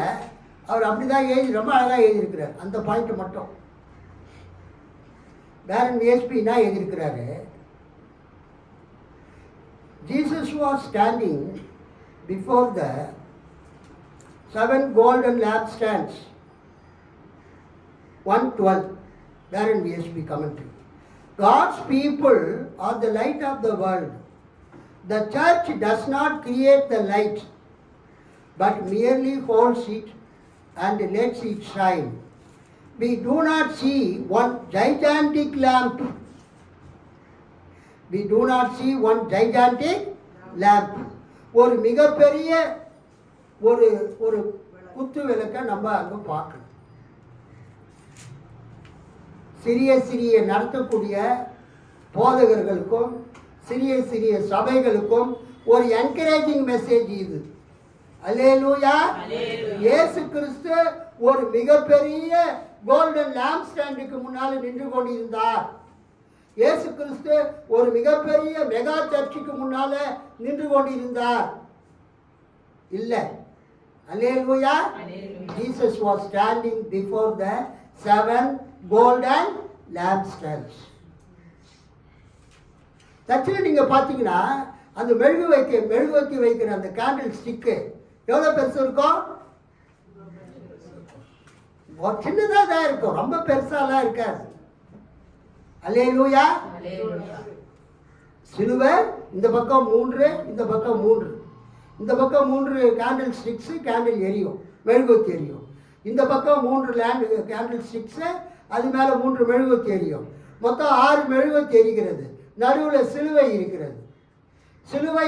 அவர் அப்படி தான் ரொம்ப அழகாக எழுதியிருக்கிறார். அந்த பாயிண்ட் மட்டும் பேரன் பிஎஸ்பி என்ன எழுதியிருக்கிறாரு, Jesus was standing before the 7 golden lampstands, 1:12, Baron BSB commentary. God's people are the light of the world. The church does not create the light, but merely holds it and lets it shine. We do not see one gigantic lamp. ஒரு மிகப்பெரிய ஒரு குத்து விளக்கை நம்ம அங்கே பார்க்கணும். சிறிய நடத்தக்கூடிய போதகர்களுக்கும் சிறிய சபைகளுக்கும் ஒரு என்கரேஜிங் மெசேஜ் இது. அல்லேலூயா. இயேசு கிறிஸ்து ஒரு மிகப்பெரிய கோல்டன் லேம்ப் ஸ்டாண்டுக்கு முன்னால் நின்று கொண்டிருந்தார். இயேசு கிறிஸ்து ஒரு மிகப்பெரிய மெகா சர்ச்சுக்கு முன்னால நின்று கொண்டிருந்தார். இல்லை. Hallelujah. Jesus was standing before the 7 golden lampstands. சர்ச்சில் நீங்கள் பார்த்தீங்கன்னா அந்த மெழுகுவர்த்தி வைக்கிற அந்த கேண்டில் ஸ்டிக்கு எவ்வளோ பெருசு இருக்கும், சின்னதாக தான் இருக்கும், ரொம்ப பெருசாலாம் இருக்காது. அல்லேலூயா. சிலுவை இந்த பக்கம் 3, இந்த பக்கம் 3, இந்த பக்கம் 3 கேண்டில் ஸ்டிக்ஸு, கேண்டில் எரியும், மெழுகுவர்த்தி எரியும். இந்த பக்கம் 3 கேண்டில் ஸ்டிக்ஸு, அது மேலே 3 மெழுகுவர்த்தி எரியும். மொத்தம் 6 மெழுகுவர்த்தி எரிகிறது. நடுவில் சிலுவை இருக்கிறது. சிலுவை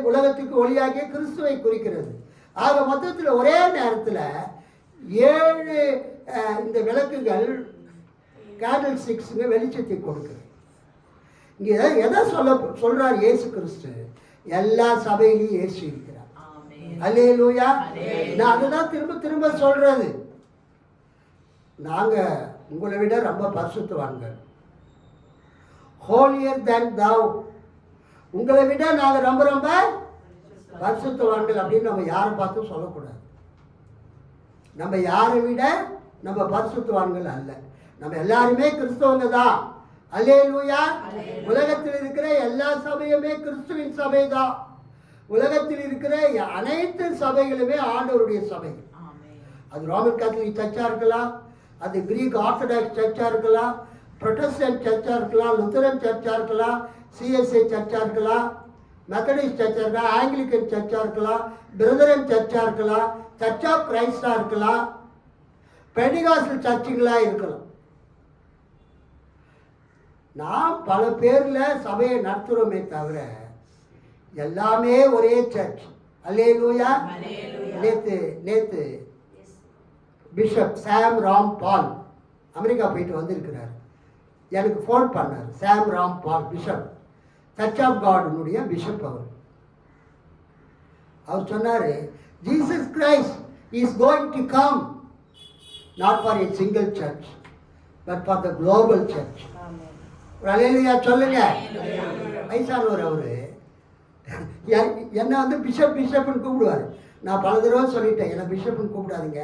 உலகத்துக்கு ஒளியாகிய கிறிஸ்துவை குறிக்கிறது. ஆக மொத்தத்தில் ஒரே நேரத்தில் 7 இந்த விளக்குகள் கேண்டில் ஸ்டிக்ஸுங்க வெளிச்சத்தை கொடுக்குது. இங்கே எதை சொல்றார் இயேசு கிறிஸ்து? எல்லா சபையிலையும் இயேசு இருக்கிறார். அல்லேலூயா. நான் அதுதான் திரும்ப திரும்ப சொல்றது. நாங்க உங்களை விட ரொம்ப பரிசுத்தவான்கள், ஹோலியர் தேன் thou. உங்களை விட நாங்க ரொம்ப ரொம்ப பரிசுத்தவான்கள் அப்படின்னு நம்ம யாரை பார்த்தும் சொல்லக்கூடாது. நம்ம யாரை விட நம்ம பரிசுத்தவான்கள் அல்ல. நம்ம எல்லாருமே கிறிஸ்தவங்க தான். அல்லேலூயா. உலகத்தில் இருக்கிற எல்லா சபையுமே கிறிஸ்துவின் சபை தான். உலகத்தில் இருக்கிற அனைத்து சபைகளுமே ஆண்டவருடைய சபை. அது ரோமன் கேத்தலிக் சர்ச்சா இருக்கலாம், அது கிரீக் ஆர்த்தடாக்ஸ் சர்ச்சா இருக்கலாம், புரொட்டஸ்டன்ட் சர்ச்சா இருக்கலாம், லுத்தரன் சர்ச்சா இருக்கலாம், சிஎஸ்ஐ சர்ச்சா இருக்கலாம், மெத்தடிஸ்ட் சர்ச்சா இருக்கலாம், ஆங்கிலிக்கன் சர்ச்சா இருக்கலாம், பிரதரன் சர்ச்சா இருக்கலாம், சர்ச் ஆஃப் கிரைஸ்டா இருக்கலாம், பெண்டிகாஸ்டல் சர்ச்சுகளா இருக்கலாம். நான் பல பேர்ல சபையை நடத்துறோமே தவிர எல்லாமே ஒரே சர்ச். அல்லேலூயா. நேத்து bishop Sam Ram Paul America போயிட்டு வந்திருக்கிறார். எனக்கு ஃபோன் பண்ணார். Sam Ram Paul bishop, church of காட்னுடைய பிஷப். அவர் சொன்னார், Jesus Christ is going to come not for a single church but for the global church. Hallelujah சொல்லுங்க. வயசானவர் அவரு என்ன வந்து பிஷப் பிஷப்னு கூப்பிடுவார். நான் பல தடவை சொல்லிட்டேன், என்ன பிஷப்னு கூப்பிடாதீங்க,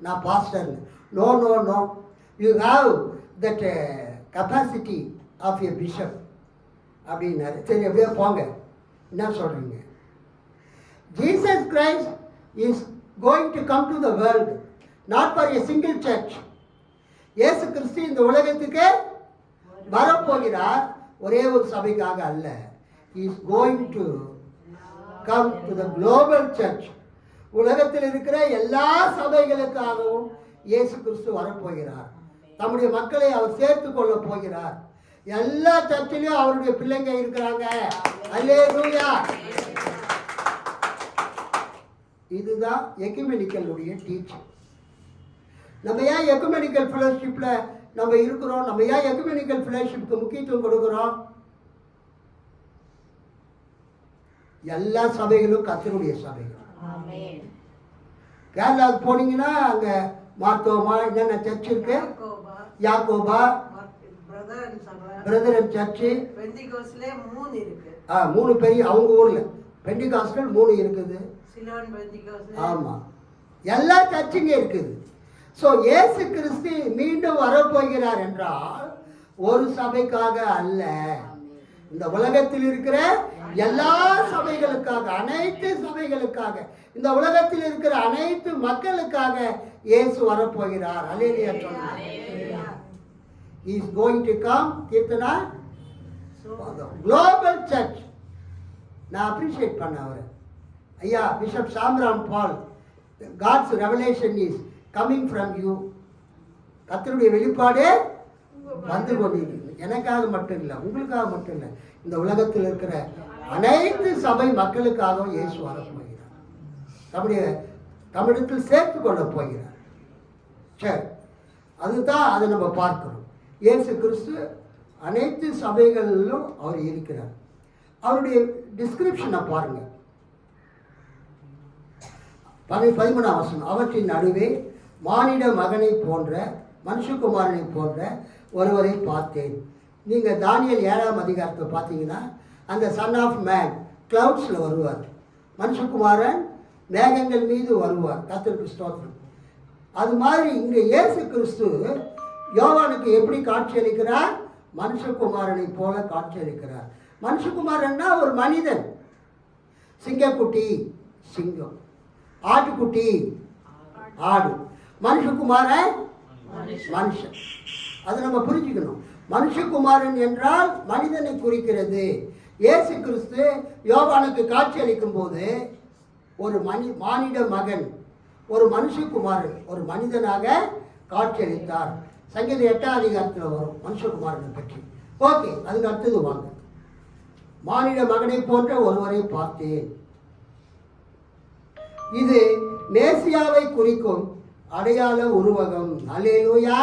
நான் பாஸ்டர்னு. No no no, you have that capacity of a bishop அப்படின்னாரு. சரி அப்படியே போங்க, என்ன சொல்கிறீங்க? Jesus Christ is going to come to the world not for a single church. இயேசு கிறிஸ்து இந்த உலகத்துக்கு வரப்போகிறார் ஒரே ஒரு சபைக்காக அல்ல. He is going to come to the global church. உலகத்தில் இருக்கிற எல்லா சபைகளுக்காகவும் இயேசு கிறிஸ்து வரப்போகிறார். நம்முடைய மக்களை அவர் சேர்த்து கொள்ள போகிறார். எல்லா சர்ச்சிலையும் அவருடைய பிள்ளைங்க இருக்கிறாங்க. அல்லேலூயா. இதுதான் எக்குமெனிக்கலுடைய டீச்சிங். நம்ம ஏன் எக்குமெனிக்கல் ஃபெலோஷிப்ல நம்ம இருக்கிறோம்? நம்ம ஏன் எக்குமெனிக்கல் ஃபெலோஷிப்க்கு முக்கியத்துவம் கொடுக்கிறோம்? எல்லா சபைகளும் கர்த்தருடைய சபைகள். கேரளாவுக்கு போனீங்கன்னா அங்க மார்த்தோமா என்னென்ன சர்ச் இருக்கு? யாக்கோபா, பிரதரன் சர்ச்சு, மூணு பெரிய அவங்க ஊர்ல பெண்டிகாஸ்டல் 3 இருக்குது. ஆமா, எல்லா சர்ச்சுங்க இருக்குது. ஸோ இயேசு கிறிஸ்து மீண்டும் வரப்போகிறார் என்றால் ஒரு சபைக்காக அல்ல, இந்த உலகத்தில் இருக்கிற எல்லா சபைகளுக்காக, அனைத்து சபைகளுக்காக, இந்த உலகத்தில் இருக்கிற அனைத்து மக்களுக்காக இயேசு வரப்போகிறார். அல்லேலூயா சொல்லுங்க. He is going to come. Keerthana global church. நான் அப்ரிஷியேட் பண்ண அவர் ஐயா bishop Samram Paul. God's revelation is coming from you. கர்த்தருடைய வெளிப்பாடு வந்து கொண்டிருக்கிறது. எனக்காக மட்டும் இல்லை, உங்களுக்காக மட்டும் இல்லை, இந்த உலகத்தில் இருக்கிற அனைத்து சபை மக்களுக்காகவும் இயேசு வரப்போகிறார். தமிழத்தில் சேர்த்து கொள்ள போகிறார். சரி, அதுதான் அதை நம்ம பார்க்கிறோம். இயேசு கிறிஸ்து அனைத்து சபைகளிலும் அவர் இருக்கிறார். அவருடைய டிஸ்கிரிப்ஷனை பாருங்க. 13ஆம் வசனம், அவற்றின் நடுவே மானிட மகனை போன்ற மனுஷகுமாரனை போன்ற ஒருவரை பார்த்தேன். நீங்கள் தானியேல் 7ஆம் அதிகாரத்தை பார்த்தீங்கன்னா அந்த சன் ஆஃப் மேன் கிளவுட்ஸில் வருவார், மனுஷகுமாரன் மேகங்கள் மீது வருவார். கர்த்தருக்கு ஸ்தோத்திரம். அது மாதிரி இங்கே இயேசு கிறிஸ்து யோவானுக்கு எப்படி காட்சியளிக்கிறார்? மனுஷகுமாரனை போல காட்சியளிக்கிறார். மனுஷகுமாரன்னா ஒரு மனிதன். சிங்கக்குட்டி சிங்கம், ஆட்டுக்குட்டி ஆடு, மனுஷகுமாரன் மனுஷன். அதை நம்ம புரிஞ்சுக்கணும். மனுஷகுமாரன் என்றால் மனிதனை குறிக்கிறது. இயேசு கிறிஸ்து யோவானுக்கு காட்சி அளிக்கும் போது ஒரு மானிட மகன், ஒரு மனுஷகுமாரன், ஒரு மனிதனாக காட்சியளித்தார். சங்கீதம் 8ஆம் அதிகாரத்தில் வரும் மனுஷகுமாரனை பற்றி. ஓகே, அதுக்கு அடுத்தது வாங்க. மானிட மகனை போன்ற ஒருவரை பார்த்தேன். இது மேசியாவை குறிக்கும் அடையாள உருவகம். அல்லேலூயா.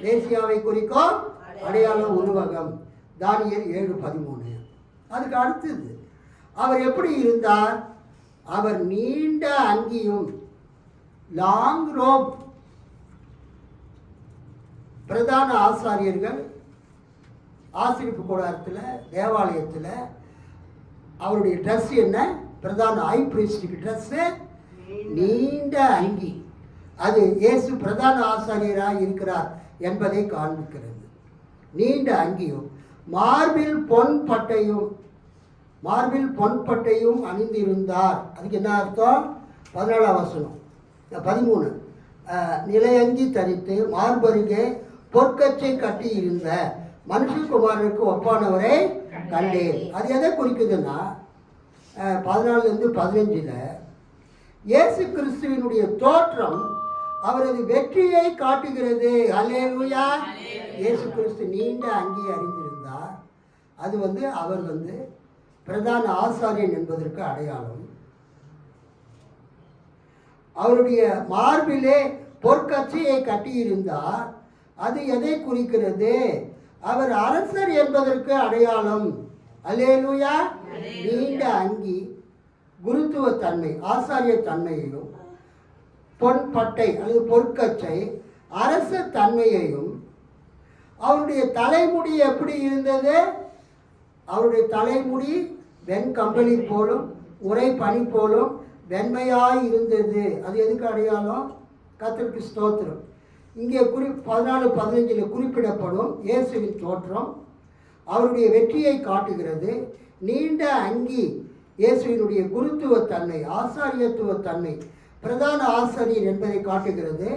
மேசியாவை குறிக்கும் அடையாள உருவகம். தானியேல் 7:13. அதுக்கு அடுத்தது அவர் எப்படி இருந்தார்? அவர் நீண்ட அங்கியும் லாங் ரோப். பிரதான ஆசாரியர்கள் ஆசிரிப்பு கூடாரத்தில் தேவாலயத்தில் அவருடைய ட்ரெஸ் என்ன? பிரதான ஹை பிரீஸ்டுக்கு ட்ரெஸ்ஸு நீண்ட அங்கி. அது இயேசு பிரதான ஆசாரியராக இருக்கிறார் என்பதை காண்பிக்கிறது. நீண்ட அங்கியும் மார்பில் பொன் பட்டையும் அணிந்திருந்தார். அதுக்கு என்ன அர்த்தம்? 14ஆம் வசனம் 13. நிலையங்கி தரித்து மார்பருகே பொற்கச்சை கட்டி இருந்த மனுஷகுமாரனுக்கு ஒப்பானவரை கண்டேன். அது எதை குறிக்குதுன்னா 14லேருந்து 15 இயேசு கிறிஸ்துவினுடைய தோற்றம் அவரது வெற்றியை காட்டுகிறது. அல்லேலூயா. இயேசு கிறிஸ்து நீண்ட அங்கி அறிந்திருந்தார். அது அவர் பிரதான ஆசாரியன் என்பதற்கு அடையாளம். அவருடைய மார்பிலே பொற்கச்சையை கட்டியிருந்தார். அது எதை குறிக்கிறது? அவர் அரசர் என்பதற்கு அடையாளம். அல்லேலூயா. நீண்ட அங்கி குருத்துவ தன்மை, ஆசாரிய தன்மையையும், பொன் பட்டை அல்லது பொற்கச்சை அரச தன்மையையும். அவருடைய தலைமுடி எப்படி இருந்தது? அவருடைய தலைமுடி வெண்கம்பளி போலும் உரை பனி போலும் வெண்மையாய் இருந்தது. அது எதுக்கு அடையாளம்? கர்த்தருக்கு ஸ்தோத்திரம். இங்கே 14-15 குறிப்பிடப்படும் இயேசுவின் தோற்றம் அவருடைய வெற்றியை காட்டுகிறது. நீண்ட அங்கி இயேசுவினுடைய குருத்துவ தன்மை, ஆசாரியத்துவ தன்மை, பிரதான ஆசாரியர் என்பதை காட்டுகிறது.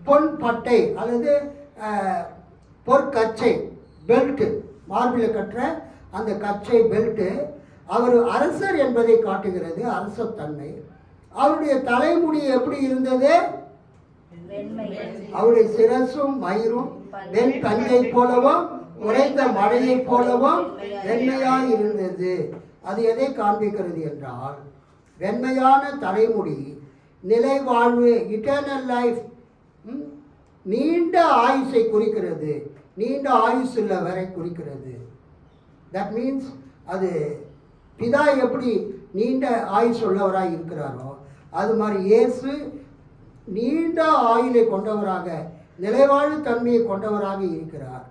பொன் பட்டை அல்லது பொற்கச்சை பெல்ட்டு, மார்பில் கட்டுற அந்த கச்சை பெல்ட்டு அவர் அரசர் என்பதை காட்டுகிறது, அரசத்தன்மை. அவருடைய தலைமுடி எப்படி இருந்தது? அவருடைய சிரசும் மயிரும் வெண் பஞ்சை போலவும் உறைந்த மழையை போலவும் வெண்மையாய் இருந்தது. அது எதை காண்பிக்கிறது என்றால், வெண்மையான தலைமுடி நிலை வாழ்வு, இட்டர்னல் லைஃப், நீண்ட ஆயுசை குறிக்கிறது, நீண்ட ஆயுசுள்ள வரை குறிக்கிறது. தட் மீன்ஸ் அது பிதா எப்படி நீண்ட ஆயுசு உள்ளவராக இருக்கிறாரோ அது மாதிரி இயேசு நீண்ட ஆயுளை கொண்டவராக, நிலைவாழ்வு தன்மையை கொண்டவராக இருக்கிறார்.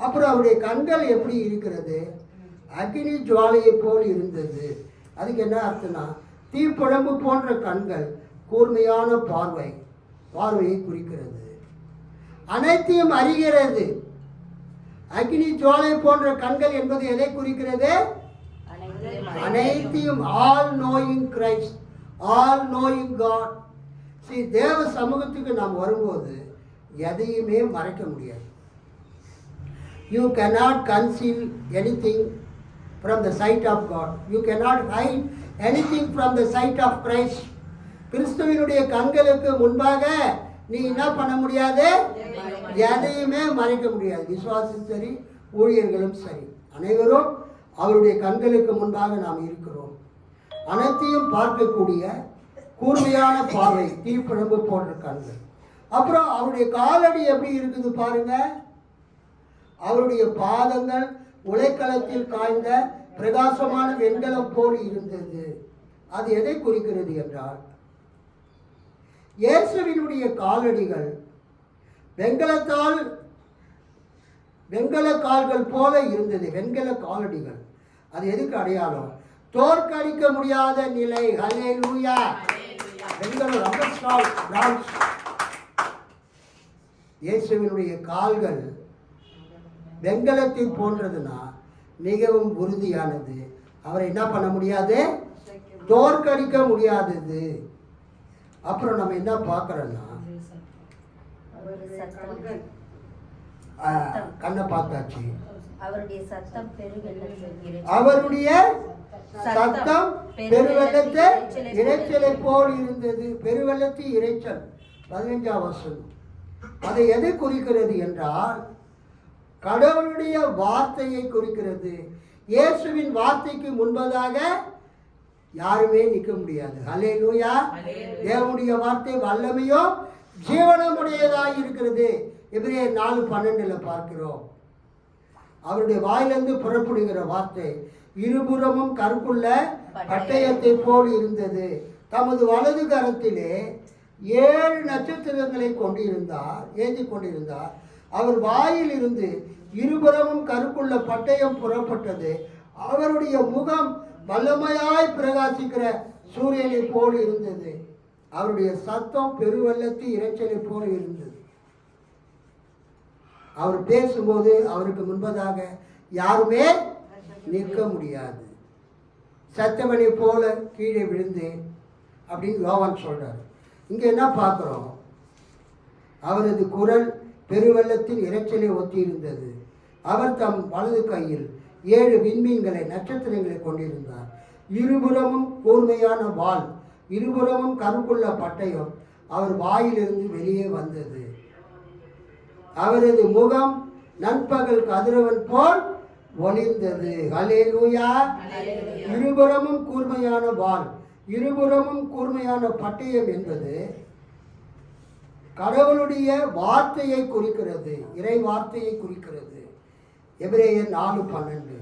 அப்புறம் அவருடைய கண்கள் எப்படி இருக்கிறது? அக்னி ஜுவாலையை போல் இருந்தது. அதுக்கு என்ன அர்த்தம்னா, தீப்பழம்பு போன்ற கண்கள், கூர்மையான பார்வையை குறிக்கிறது. அனைத்தையும் அறிகிறது. அக்னி ஜுவாலை போன்ற கண்கள் என்பது எதை குறிக்கிறது? அனைத்தையும். All knowing Christ, all knowing God. தேவ சமூகத்துக்கு நாம் வரும்போது எதையுமே மறைக்க முடியாது. You cannot conceal anything from the sight of God. You cannot hide anything from the sight of Christ. கிறிஸ்துவினுடைய கண்களுக்கு முன்பாக நீ என்ன பண்ண முடியாது? எதையுமே மறைக்க முடியாது. விசுவாசும் சரி, ஊழியர்களும் சரி, அனைவரும் அவருடைய கண்களுக்கு முன்பாக நாம் இருக்கிறோம். அனைத்தையும் பார்க்கக்கூடிய கூர்மையான பார்வை, தீப்பழம்பு போன்ற கண்கள். அப்புறம் அவருடைய காலடி எப்படி இருக்குது பாருங்க. அவருடைய பாதங்கள் உலைக்களத்தில் காய்ந்த பிரகாசமான வெண்கலம் போல் இருந்தது. அது எதை குறிக்கிறது என்றால், இயேசுவினுடைய காலடிகள் வெண்கல கால்கள் போல இருந்தது. வெண்கல காலடிகள். அது எதுக்கு அடையாளம்? தோற்கடிக்க முடியாத நிலை. ஹல்லேலூயா. வெண்கலம் ரொம்ப ஸ்ட்ராங். இயேசுவினுடைய கால்கள் வெண்கலத்தை போன்றதுன்னா மிகவும் உறுதியானது. அவரை என்ன பண்ண முடியாது? தோற்கடிக்க முடியாதது. அப்புறம் நம்ம என்ன பார்க்கறோம்னா, கண்ணை பார்த்தாச்சு. அவருடைய சத்தம் பெருவெள்ளத்தை இரைச்சலை போல் இருந்தது. பெருவெள்ளத்தின் இரைச்சல் 15ஆம் வசனம். அதை எதை குறிக்கிறது என்றால், கடவுளுடைய வார்த்தையை குறிக்கிறது. இயேசுவின் வார்த்தைக்கு முன்பதாக யாருமே நிற்க முடியாது. ஹல்லேலூயா. தேவனுடைய வார்த்தை வல்லமையோ ஜீவனமுடையதாக இருக்கிறது. எபிரேயர் 4:12 பார்க்கிறோம். அவருடைய வாயிலிருந்து புறப்படுகிற வார்த்தை இருபுறமும் கருக்குள்ள பட்டயத்தை போல் இருந்தது. தமது வலது கரத்திலே 7 நட்சத்திரங்களை கொண்டிருந்தார், ஏந்தி கொண்டிருந்தார். அவர் வாயில் இருந்து இருபுறமும் கருக்குள்ள பட்டயம் புறப்பட்டது. அவருடைய முகம் வல்லமையாய் பிரகாசிக்கிற சூரியனை போல் இருந்தது. அவருடைய சத்தம் பெருவெள்ளத்தின் இரைச்சலை போல இருந்தது. அவர் பேசும்போது அவருக்கு முன்பதாக யாருமே நிற்க முடியாது. சத்தவனை போல கீழே விழுந்தேன் அப்படின்னு யோவான் சொல்றார். இங்க என்ன பார்க்கிறோம்? அவரது குரல் பெருவெள்ளத்தின் இரைச்சலை ஒத்தி இருந்தது. அவர் தம் வலது கையில் 7 விண்மீன்களை நட்சத்திரங்களை கொண்டிருந்தார். இருபுறமும் கூர்மையான வாள், இருபுறமும் கருக்குள்ள பட்டயம் அவர் வாயிலிருந்து வெளியே வந்தது. அவரது முகம் நண்பகல் கதிரவன் போல் ஒளிர்ந்தது. ஹல்லேலூயா. இருபுறமும் கூர்மையான வாள், இருபுறமும் கூர்மையான பட்டயம் என்பது கடவுளுடைய வார்த்தையை குறிக்கிறது, இறை வார்த்தையை குறிக்கிறது. எபிரேயர் 4:12.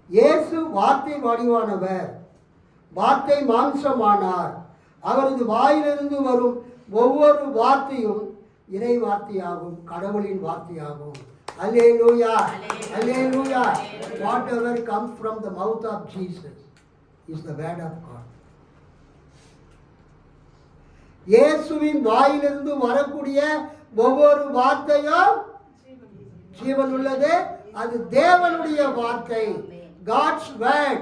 இயேசு வார்த்தை வடிவானவர், வார்த்தை மாம்சமானார். அவரது வாயிலிருந்து வரும் ஒவ்வொரு வார்த்தையும் இறை வார்த்தையாகும், கடவுளின் வார்த்தையாகும். அல்லேலூயா, அல்லேலூயா. Whatever comes from the mouth of Jesus is the word of God. இயேசுவின் வாயிலிருந்து வரக்கூடிய ஒவ்வொரு வார்த்தையும் ஜீவன் உள்ளது. அது தேவனுடைய வார்த்தை, God's word.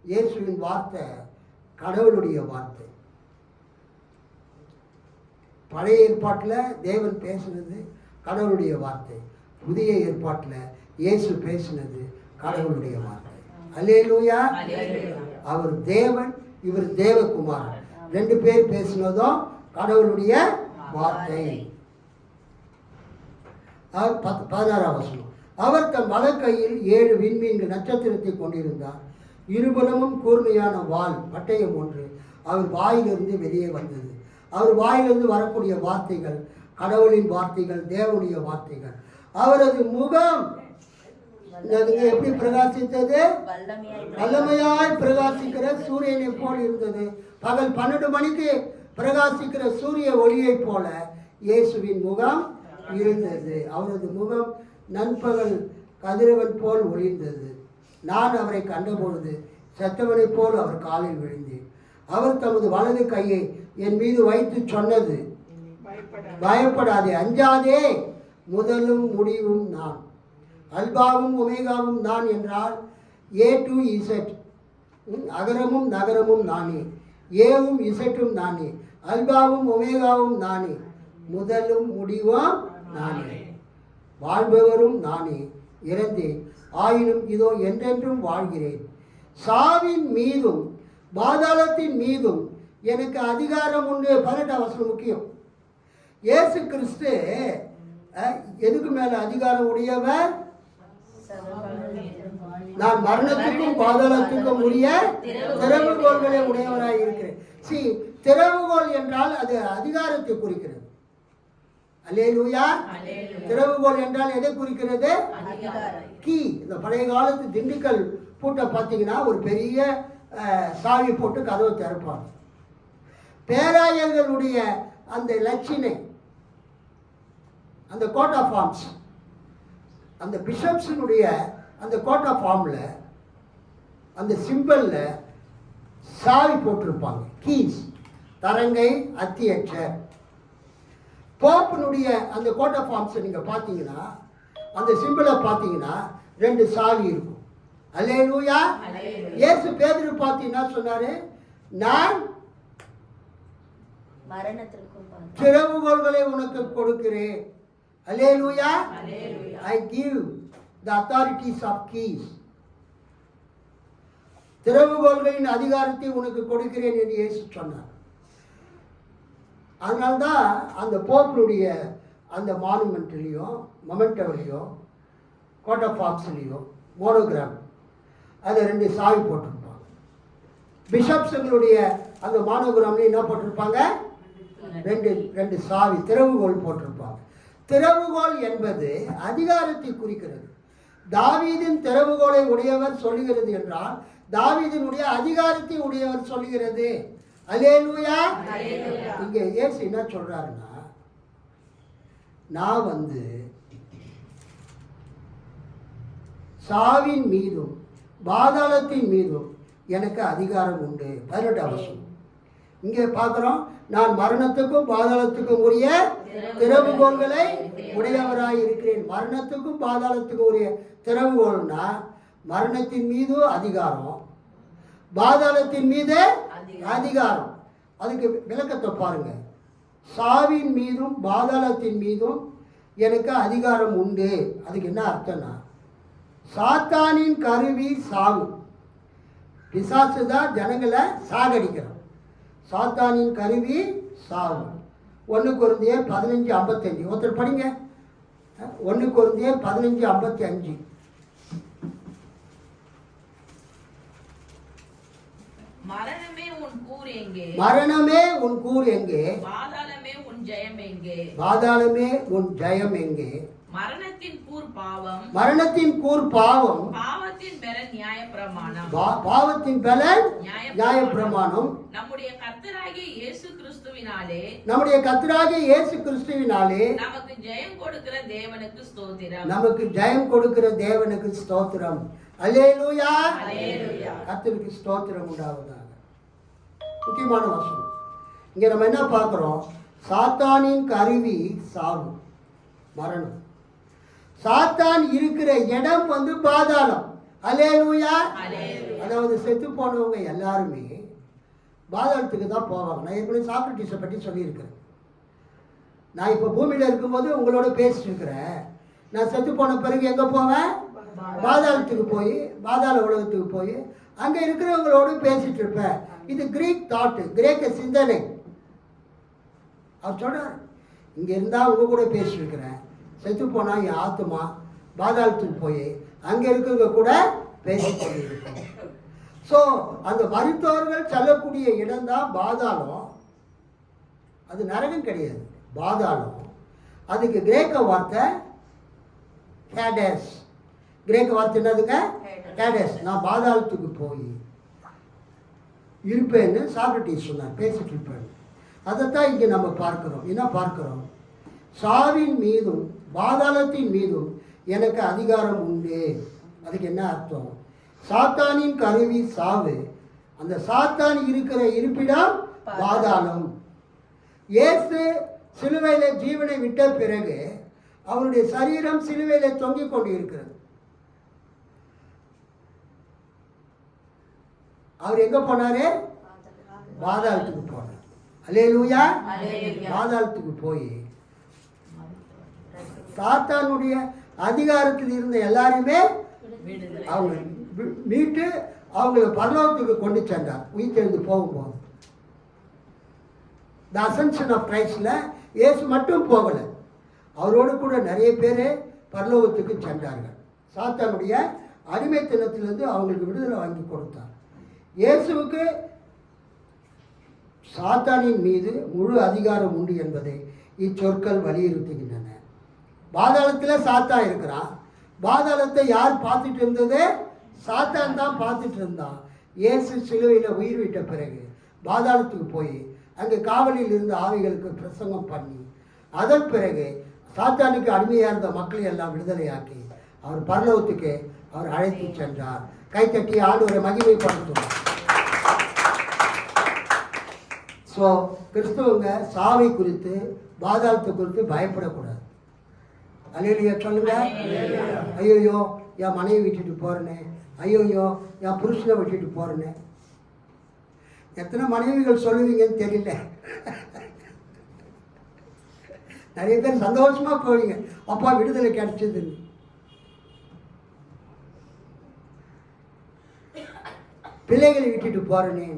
இயேசுவின் வார்த்தை கடவுளுடைய வார்த்தை. பழைய ஏற்பாட்டில் தேவன் பேசினது கடவுளுடைய வார்த்தை, புதிய ஏற்பாட்டில் இயேசு பேசினது கடவுளுடைய வார்த்தை. அல்லேலூயா. அவர் தேவன், இவர் தேவகுமார். 2 பேர் பேசினதும் கடவுளுடைய வார்த்தை. 16ஆம் வசனம். அவர் தம் வலக்கையில் 7 விண்மீன்கள் நட்சத்திரத்தை கொண்டிருந்தார். இருபுறமும் கூர்மையான வாள், பட்டயம் ஒன்று அவர் வாயிலிருந்து வெளியே வந்தது. அவர் வாயிலிருந்து வரக்கூடிய வார்த்தைகள் கடவுளின் வார்த்தைகள், தேவனுடைய வார்த்தைகள். அவரது முகம் எப்படி பிரகாசித்தது? வல்லமையாய் பிரகாசிக்கிற சூரியனை போல் இருந்தது. பகல் 12 மணிக்கு பிரகாசிக்கிற சூரிய ஒளியை போல இயேசுவின் முகம் இருந்தது. அவரது முகம் நண்பகல் கதிரவன் போல் ஒளிர்ந்தது. நான் அவரை கண்டபொழுது செத்தவனை போல் அவர் காலில் விழுந்தேன். அவர் தமது வலது கையை என் மீது வைத்து சொன்னது, பயப்படாதே, அஞ்சாதே, முதலும் முடிவும் நான், அல்பாவும் ஒமேகாவும் நான் என்றால் A to Z, அகரமும் நகரமும் நானே, ஏவும் இசட்டும் நானே, அல்பாவும் ஒமேகாவும் நானே, முதலும் முடிவும் நானே, வாழ்பவரும் நானே, இறந்தேன், ஆயினும் இதோ என்றென்றும் வாழ்கிறேன். சாவின் மீதும் பாதாளத்தின் மீதும் எனக்கு அதிகாரம் உண்டு. 18ஆம் வசனம் முக்கியம். இயேசு கிறிஸ்து எதுக்கு மேல அதிகாரம் உடையவர்? நான் மரணத்துக்கும் பாதாளத்துக்கும் உரிய திறவுகோள்களை உடையவராய் இருக்கிறேன். திறவுகோல் என்றால் அது அதிகாரத்தை குறிக்கிறது. அல்லேலூயா. திறவுகோல் என்றால் எதை குறிக்கிறது? கீ. இந்த பழைய காலத்து திண்டுக்கல் பூட்டை பார்த்தீங்கன்னா ஒரு பெரிய சாவி போட்டு கதவை திறப்பாங்க. பேராயர்களுடைய அந்த லட்சினை, அந்த கோட் ஆஃப் ஆர்ம்ஸ், அந்த பிஷப்ஸினுடைய அந்த கோட் ஆஃப் ஆர்மில் அந்த சிம்பிளில் சாவி போட்டிருப்பாங்க, கீஸ், தரங்கை, அத்தியட்சர். போப்பினுடைய அந்த கோட் ஆஃப் ஆர்ம்ஸை நீங்கள் பார்த்தீங்கன்னா அந்த சிம்பிளை பார்த்தீங்கன்னா 2 சாவி இருக்கும். அல்லேலூயா. இயேசு பேதுரு பார்த்தீங்கன்னா சொன்னாரு, நான் திறவுகோள்களை உனக்கு கொடுக்கிறேன். அல்லேலூயா. I give the authorities of keys. திறவுகோள்களின் அதிகாரத்தை உனக்கு கொடுக்கிறேன் என்று இயேசு சொன்னார். அதனால்தான் அந்த போப்பினுடைய அந்த மானுமெண்ட்லேயும் மொமெண்டோலையும் கோட் ஆஃப் ஆர்ம்ஸ்லேயும் மோனோகிராம் அதை 2 சாவி போட்டிருப்பாங்க. பிஷப்ஸுங்களுடைய அந்த மானோகிராம்லேயும் என்ன போட்டிருப்பாங்க? 2 சாவி, திறவுகோல் போட்டிருப்பாங்க. திறவுகோல் என்பது அதிகாரத்தை குறிக்கிறது. தாவீதின் திறவுகோலை உடையவர் சொல்லுகிறது என்றால் தாவீதினுடைய அதிகாரத்தை உடையவர் சொல்லுகிறது. அல்லேலூயா. இங்க இயேசு என்ன சொல்றாருன்னா, நான் சாவின் மீதும் பாதாளத்தின் மீதும் எனக்கு அதிகாரம் உண்டு. 18 வசனம். இங்கே பார்க்கிறோம், நான் மரணத்துக்கும் பாதாளத்துக்கும் உரிய திறவுகோல்களை உடையவராய் இருக்கிறேன். மரணத்துக்கும் பாதாளத்துக்கும் உரிய திறவுகோல்னா மரணத்தின் மீது அதிகாரம், பாதாளத்தின் மீது அதிகாரம். அதுக்கு விளக்கத்தை பாருங்க. சாவின் மீதும் பாதாளத்தின் மீதும் எனக்கு அதிகாரம் உண்டு. அதுக்கு என்ன அர்த்தம்னா, சாத்தானின் கருவி சாவு. பிசாசு தான் ஜனங்களை சாகடிக்கிறான். சாத்தானின் கருவி சாவு. 1 கொரிந்தியர் 15:55. ஒருத்தர் படிங்க. 1 கொரிந்தியர் 15:55. மரணமே உன் கூர் எங்கே? மரணமே உன் கூர் எங்கே? பாதாளமே உன் ஜெயம் எங்கே? பாதாளமே உன் ஜெயம் எங்கே? மரணத்தின் கூர் பாவம். மரணத்தின் கூர் பாவம். பாவத்தின் பலன் நியாயப்பிரமாணம். பாவத்தின் பலன் நியாயப்பிரமாணம். நம்முடைய கர்த்தராகிய இயேசு கிறிஸ்துவினாலே நமக்கு ஜெயம் கொடுக்கிற தேவனுக்கு ஸ்தோத்திரம். நமக்கு ஜெயம் கொடுக்கிற தேவனுக்கு ஸ்தோத்திரம். அல்லேலூயா. அல்லேலூயா. கர்த்தருக்கு ஸ்தோத்திரம் உண்டாவதாக. முக்கியமான வசனம். இங்க நம்ம என்ன பார்க்கிறோம்? சாத்தானின் கருவி சாவு, மரணம். சாத்தான் இருக்கிற இடம் பாதாளம். அல்லேலூயா. அதாவது செத்து போனவங்க எல்லாருமே பாதாளத்துக்கு தான் போவாங்க. நான் ஏற்கனவே சாக்ரட்டிஸை பற்றி சொல்லியிருக்கிறேன். நான் இப்போ பூமியில் இருக்கும்போது உங்களோட பேசிட்டு இருக்கிறேன். நான் செத்து போன பிறகு எங்கே போவேன்? பாதாளத்துக்கு போய், பாதாள உலகத்துக்கு போய் அங்கே இருக்கிறவங்களோடு பேசிட்டு இருப்பேன். இது கிரீக் தாட்டு, கிரேக்க சிந்தனை. அவர் சொல்றார், இங்கே இருந்தால் உங்க கூட பேசிட்டு இருக்கிறேன். செத்து போனால் என் ஆத்மா பாதாளத்துக்கு போய் அங்கே இருக்கிறவங்க கூட பேசிக்கொண்டு இருக்கோம். ஸோ அந்த மருத்துவர்கள் செல்லக்கூடிய இடம்தான் பாதாளம். அது நரகம் கிடையாது, பாதாளம். அதுக்கு கிரேக்க வார்த்தை ஹேடஸ். கிரேக்க வார்த்தை என்னதுங்க? ஹேடஸ். நான் பாதாளத்துக்கு போய் இருப்பேன்னு சாக்ரட்டிஸ் சொன்னார், பேசிட்டு இருப்பேன். அதைத்தான் இங்கே நம்ம பார்க்கிறோம். என்ன பார்க்கிறோம்? சாவின் மீதும் பாதாளத்தின் மீதும் எனக்கு அதிகாரம் உண்டு. அதுக்கு என்ன அர்த்தம்? சாத்தானின் கருவி சாவு. அந்த சாத்தான் இருக்கிற இருப்பிடம் பாதாளம். இயேசு சிலுவையில ஜீவனை விட்ட பிறகு அவருடைய சரீரம் சிலுவையில தொங்கிக் கொண்டு இருக்கிறது. அவர் எங்க போனாரு? பாதாளத்துக்கு போனார். அல்லேலூயா. பாதாளத்துக்கு போய் சாத்தானுடைய அதிகாரத்தில் இருந்த எல்லாருமே அவங்க மீட்டு அவங்களை பரலோகத்துக்கு கொண்டு சென்றார். உயிர்த்தெழுந்து போகும்போது த அசென்ஷன் ஆஃப் கிரைஸ்ட்ல இயேசு மட்டும் போகலை, அவரோடு கூட நிறைய பேர் பரலோகத்துக்கு சென்றார்கள். சாத்தானுடைய அடிமைத்தனத்திலிருந்து அவங்களுக்கு விடுதலை வாங்கி கொடுத்தார். இயேசுவுக்கு சாத்தானின் மீது முழு அதிகாரம் உண்டு என்பதை இச்சொற்கள் வலியுறுத்துகின்றன. பாதாளத்தில் சாத்தான் இருக்கிறான். பாதாளத்தை யார் பார்த்துட்டு இருந்தது? சாத்தான் தான் பார்த்துட்டு இருந்தான். இயேசு சிலுவையில் உயிர் விட்ட பிறகு பாதாளத்துக்கு போய் அங்கே காவலில் இருந்த ஆவிகளுக்கு பிரசங்கம் பண்ணி அதன் பிறகு சாத்தானுக்கு அடிமையாக இருந்த மக்களை எல்லாம் விடுதலையாக்கி அவர் பரலோகத்துக்கு அவர் அழைத்து சென்றார். கைத்தட்டி ஆண்டவரை மகிமைப்படுத்துவார். ஸோ கிறிஸ்துவங்க சாவை குறித்து, பாதாளத்தை குறித்து பயப்படக்கூடாது. அல்லேலூயா சொல்லுங்க. ஐயோயோ என் மனைவி விட்டுட்டு போறேனே, ஐயோயோ என் புருஷனை விட்டுட்டு போறேனே. எத்தனை மனைவிகள் சொல்லுவீங்கன்னு தெரியல. நிறைய பேர் சந்தோஷமா போவீங்க, அப்பா விடுதலை கிடைச்சது. பிள்ளைகளை விட்டுட்டு போறேனே.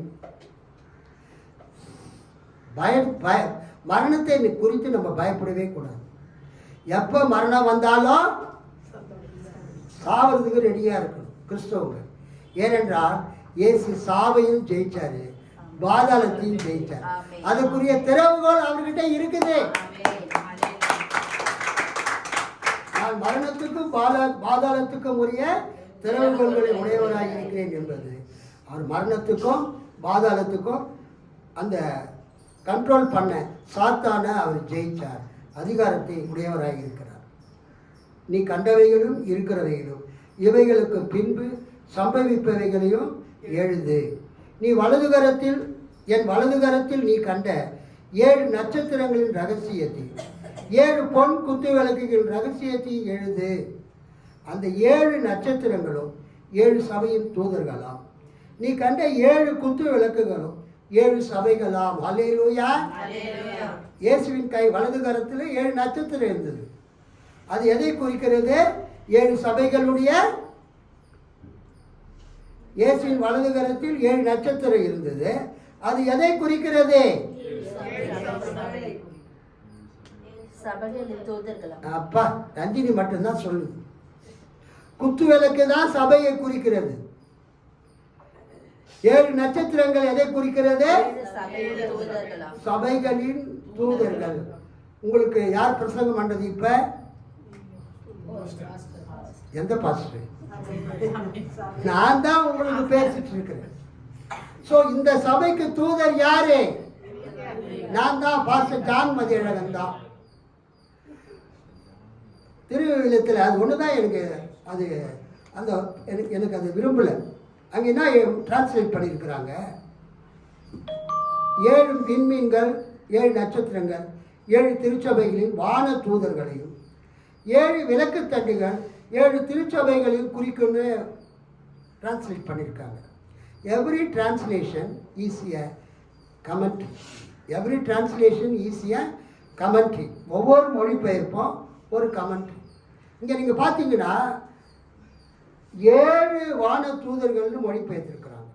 மரணத்தை குறித்து நம்ம பயப்படவே கூடாது. எப்போ மரணம் வந்தாலும் சாவறதுக்கு ரெடியாக இருக்கணும் கிறிஸ்தவங்க. ஏனென்றால் இயேசு சாவையும் ஜெயிச்சாரு, பாதாளத்தையும் ஜெயிச்சார். அதுக்குரிய திறவுகோல் அவர்கிட்ட இருக்குது. நான் மரணத்துக்கும் பாதாளத்துக்கும் உரிய திறவுகோல்களை உடையவராக இருக்கிறேன் என்பது. அவர் மரணத்துக்கும் பாதாளத்துக்கும் அந்த கண்ட்ரோல் பண்ண சாத்தான அவர் ஜெயிச்சார், அதிகாரத்தை உடையவராக இருக்கிறார். நீ கண்டவைகளும் இருக்கிறவைகளும் இவைகளுக்கு பின்பு சம்பவிப்பவைகளையும் எழுது. நீ என் வலது கரத்தில் நீ கண்ட 7 நட்சத்திரங்களின் ரகசியத்தை, 7 பொன் குத்து விளக்குகளின் ரகசியத்தை எழுது. அந்த 7 நட்சத்திரங்களும் 7 சபையின் தூதர்களாம். நீ கண்ட 7 குத்து விளக்குகளும் 7 சபைகளாம். அல்லேலூயா. இயேசுவின் கை வலது கரத்தில் 7 நட்சத்திரம் இருந்தது. அது எதை குறிக்கிறது? 7 சபைகளுடைய. இயேசுவின் வலது கரத்தில் 7 நட்சத்திரம் இருந்தது. அது எதை குறிக்கிறது? அப்பா ரஞ்சினி மட்டும்தான் சொல்லுது. குத்து விளக்கு தான் சபையை குறிக்கிறது. 7 நட்சத்திரங்கள் எதை குறிக்கிறது? சபைகளின் தூதர்கள். உங்களுக்கு யார் பிரசங்கம் பண்ணது? இப்ப எந்த பாஸ்டர்? நான் தான் உங்களுக்கு பேசிட்டு இருக்கிறேன். சோ இந்த சபைக்கு தூதர் யாரு? நான் தான், பாஸ்டர் ஜான் மதியழகன் தான். திருவிழத்தில் அது ஒண்ணுதான் எனக்கு அது அந்த எனக்கு அது விரும்பல. அங்கே என்ன டிரான்ஸ்லேட் பண்ணியிருக்கிறாங்க? 7 விண்மீன்கள், 7 நட்சத்திரங்கள், 7 திருச்சபைகளின் வான தூதர்களையும் 7 விளக்கு தண்டுகள் 7 திருச்சபைகளையும் குறிக்கும்னு டிரான்ஸ்லேட் பண்ணியிருக்காங்க. Every translation is a commentary. Every translation is a commentary. ஒவ்வொரு மொழிபெயர்ப்பும் ஒரு கமெண்ட்ரி. இங்கே நீங்கள் பார்த்தீங்கன்னா 7 வான தூதர்கள்னு மொழிபெயர்த்திருக்கிறாங்க.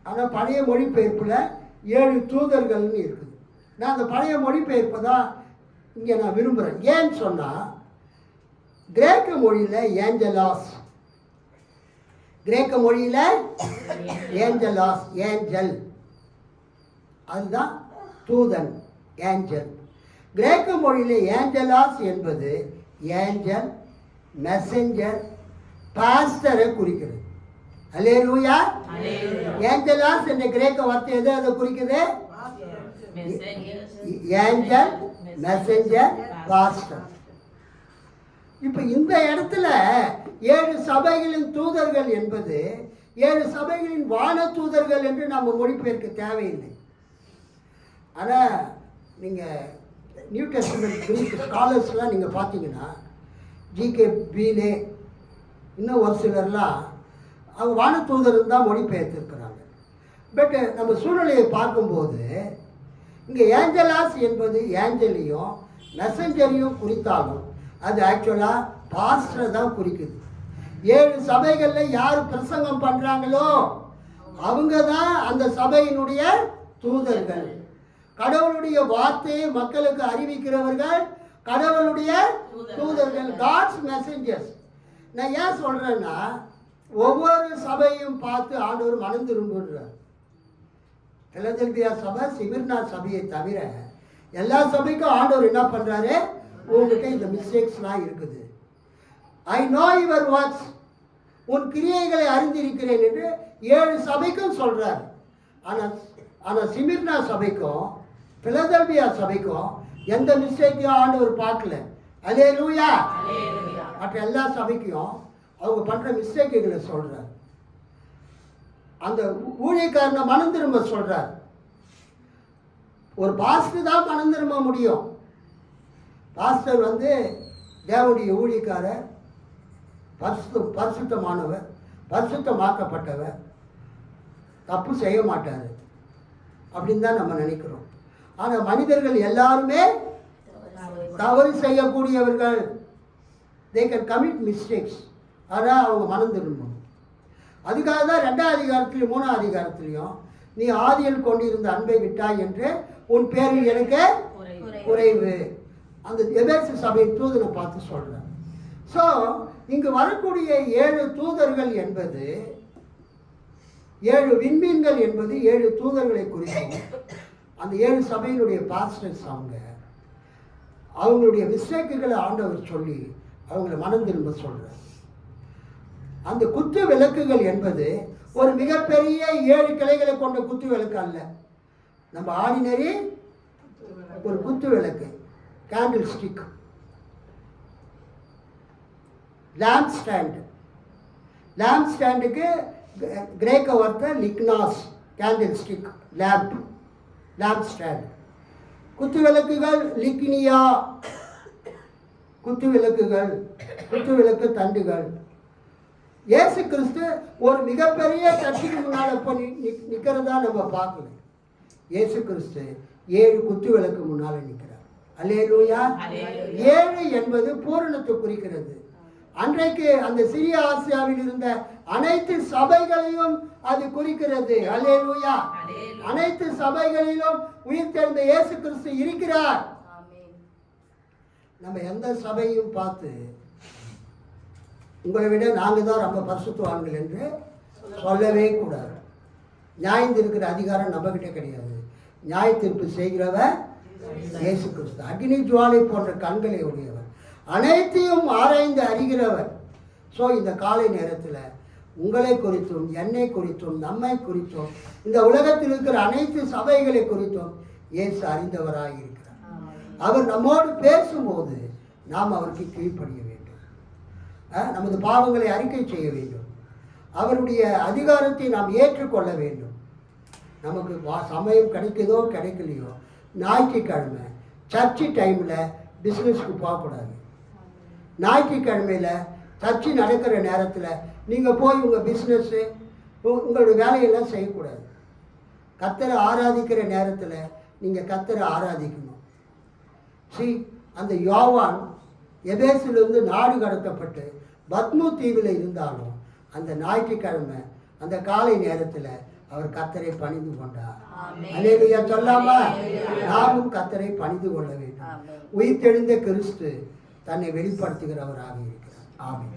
ஆனால் பழைய மொழிபெயர்ப்பில் 7 தூதர்கள்னு இருக்குது. நான் அந்த பழைய மொழிபெயர்ப்பை தான் இங்கே நான் விரும்புகிறேன். ஏன்னு சொன்னால் கிரேக்க மொழியில் ஏஞ்சலாஸ், கிரேக்க மொழியில் ஏஞ்சலாஸ், ஏஞ்சல், அதுதான் தூதன், ஏஞ்சல். கிரேக்க மொழியில் ஏஞ்சலாஸ் என்பது ஏஞ்சல், மெசஞ்சர், பாஸ்டரை குறிக்கிறது. அல்லேலூயா. ஏஞ்சலாஸ் என்ற கிரேக்க வார்த்தை எது அதை குறிக்குது? Angel, messenger, pastor. இப்ப இந்த இடத்துல 7 சபைகளின் தூதர்கள் என்பது 7 சபைகளின் வான தூதர்கள் என்று நம்ம மொழிபெயர்க்க தேவையில்லை. ஆனா நீங்க நியூ டெஸ்டமென்ட் கிரீக் ஸ்காலர்ஸ்லாம் நீங்கள் பார்த்தீங்கன்னா ஜிகே பீலே இன்னும் ஒரு சிலர்லாம் அவங்க வானத்தூதர் தான் மொழிபெயர்த்திருக்கிறாங்க. பட் நம்ம சூழ்நிலையை பார்க்கும்போது இங்கே ஏஞ்சலாஸ் என்பது ஏஞ்சலையும் மெசஞ்சரையும் குறித்தாலும் அது ஆக்சுவலாக பாஸ்டரை தான் குறிக்குது. 7 சபைகளில் யார் பிரசங்கம் பண்ணுறாங்களோ அவங்க தான் அந்த சபையினுடைய தூதர்கள். கடவுளுடைய வார்த்தையை மக்களுக்கு அறிவிக்கிறவர்கள் கடவுளுடைய தூதர்கள், காட்ஸ் மெசஞ்சர்ஸ். நான் ஏன் சொல்றேன்னா ஒவ்வொரு சபையும் பார்த்து ஆண்டவர் மனம் திரும்புகிறார். பிலதெல்பியா சபை, சிமிர்னா சபையை தவிர எல்லா சபைக்கும் ஆண்டவர் என்ன பண்றாரு? உங்ககிட்ட இந்த மிஸ்டேக்ஸ்லாம் இருக்குது. ஐ நோ யுவர் ஒர்க்ஸ், உன் கிரியைகளை அறிந்திருக்கிறேன் என்று 7 சபைக்கும் சொல்றார். ஆனால் சிமிர்னா சபைக்கும் பிலதெல்பியா சபைக்கும் எந்த மிஸ்டேக்கையும் ஆண்டவர் பார்க்கல. அல்லேலூயா. மற்ற எல்லா சபைக்கும் அவங்க பண்ற மிஸ்டேக்குகளை சொல்றார். அந்த ஊழியக்காரனை மனம் திரும்ப சொல்றார். ஒரு பாஸ்டர் தான் மனம் திரும்ப முடியும். பாஸ்டர் தேவனுடைய ஊழியக்காரர், பரிசுத்தமானவர், பரிசுத்தமாக்கப்பட்டவர், தப்பு செய்ய மாட்டார் அப்படின்னு தான் நம்ம நினைக்கிறோம். ஆனால் மனிதர்கள் எல்லாருமே தவறு செய்யக்கூடியவர்கள். they can commit mistakes. ஆனால் அவங்க மனம் திரும்பணும். அதுக்காக தான் 2ஆம் அதிகாரத்திலையும் 3ஆம் அதிகாரத்திலையும் நீ ஆதியில் கொண்டிருந்த அன்பை விட்டாய் என்று உன் பேரில் எனக்கு குறைவு. அந்த எபேசு சபையின் தூதனை பார்த்து சொல்றேன். ஸோ இங்கு வரக்கூடிய 7 தூதர்கள் என்பது 7 விண்மீன்கள் என்பது 7 தூதர்களை குறிக்கும். அந்த 7 சபையினுடைய பாஸ்டர்ஸ் அவங்களுடைய மிஸ்டேக்குகளை ஆண்டவர் சொல்லி அவங்கள மனம் திரும்ப சொல்றார். அந்த குத்து விளக்குகள் என்பது ஒரு மிகப்பெரிய 7 கிளைகளை கொண்ட குத்து விளக்கு அல்ல. நம்ம ஆர்டினரி ஒரு குத்து விளக்கு, candle stick, lamp stand. Lamp ஸ்டாண்டுக்கு கிரேக்க வார்த்தை லிக்னாஸ், கேண்டில் ஸ்டிக், லேம்ப் ஸ்டாண்ட். குத்து விளக்குகள் லிக்னியா, குத்து விளக்குகள், குத்து விளக்கு தண்டுகள். இயேசு கிறிஸ்து ஒரு மிகப்பெரிய சர்ச்சுக்கு முன்னால் இப்போ நிற்கிறதா நம்ம பார்க்கணும். இயேசு கிறிஸ்து 7 குத்து விளக்கு முன்னால் நிற்கிறார். அல்லேலூயா. 7 என்பது பூரணத்தை குறிக்கிறது. அன்றைக்கு அந்த சிறிய ஆசியாவில் இருந்த அனைத்து சபைகளையும் அது குறிக்கிறது. அல்லேலூயா. அனைத்து சபைகளிலும் உயிர்த்தெழுந்த இயேசு கிறிஸ்து இருக்கிறார். நம்ம எந்த சபையும் பார்த்து உங்களை விட நாங்கள் தான் ரொம்ப பரிசுத்தவான்கள் என்று சொல்லவே கூடாது. நியாயம் இருக்கிற அதிகாரம் நம்மகிட்ட கிடையாது. நியாய தீர்ப்பு செய்கிறவர் இயேசு கிறிஸ்து. அக்னி ஜுவாலை போன்ற கண்களை உடையவர், அனைத்தையும் ஆராய்ந்து அறிகிறவர். ஸோ இந்த காலை நேரத்தில் உங்களை குறித்தும் என்னை குறித்தும் நம்மை குறித்தும் இந்த உலகத்தில் இருக்கிற அனைத்து சபைகளை குறித்தும் இயேசு அறிந்தவராக இருக்கிறார். அவர் நம்மோடு பேசும்போது நாம் அவருக்கு கீழ்ப்படிய வேண்டும். நமது பாவங்களை அறிக்கை செய்ய வேண்டும். அவருடைய அதிகாரத்தை நாம் ஏற்றுக்கொள்ள வேண்டும். நமக்கு சமயம் கிடைக்குதோ கிடைக்கலையோ, ஞாயிற்றுக்கிழமை சர்ச்சு டைமில் பிஸ்னஸ்க்கு போகக்கூடாது. ஞாயிற்றுக்கிழமையில் சர்ச்சு நடக்கிற நேரத்தில் நீங்கள் போய் உங்கள் பிஸ்னஸ்ஸு உங்களுடைய வேலையெல்லாம் செய்யக்கூடாது. கர்த்தரை ஆராதிக்கிற நேரத்தில் நீங்கள் கர்த்தரை ஆராதிக்கணும். அந்த யோவான் எபேசிலிருந்து நாடு கடத்தப்பட்டு பத்மு தீவில் இருந்தாலும் அந்த ஞாயிற்றுக்கிழமை அந்த காலை நேரத்தில் அவர் கர்த்தரை பணிந்து கொண்டார். அல்லேலூயா சொல்லாமா? நாமும் கர்த்தரை பணிந்து கொள்ள வேண்டும். உயிர்த்தெழுந்த கிறிஸ்து தன்னை வெளிப்படுத்துகிறவராக இருக்கிறார். ஆமென்.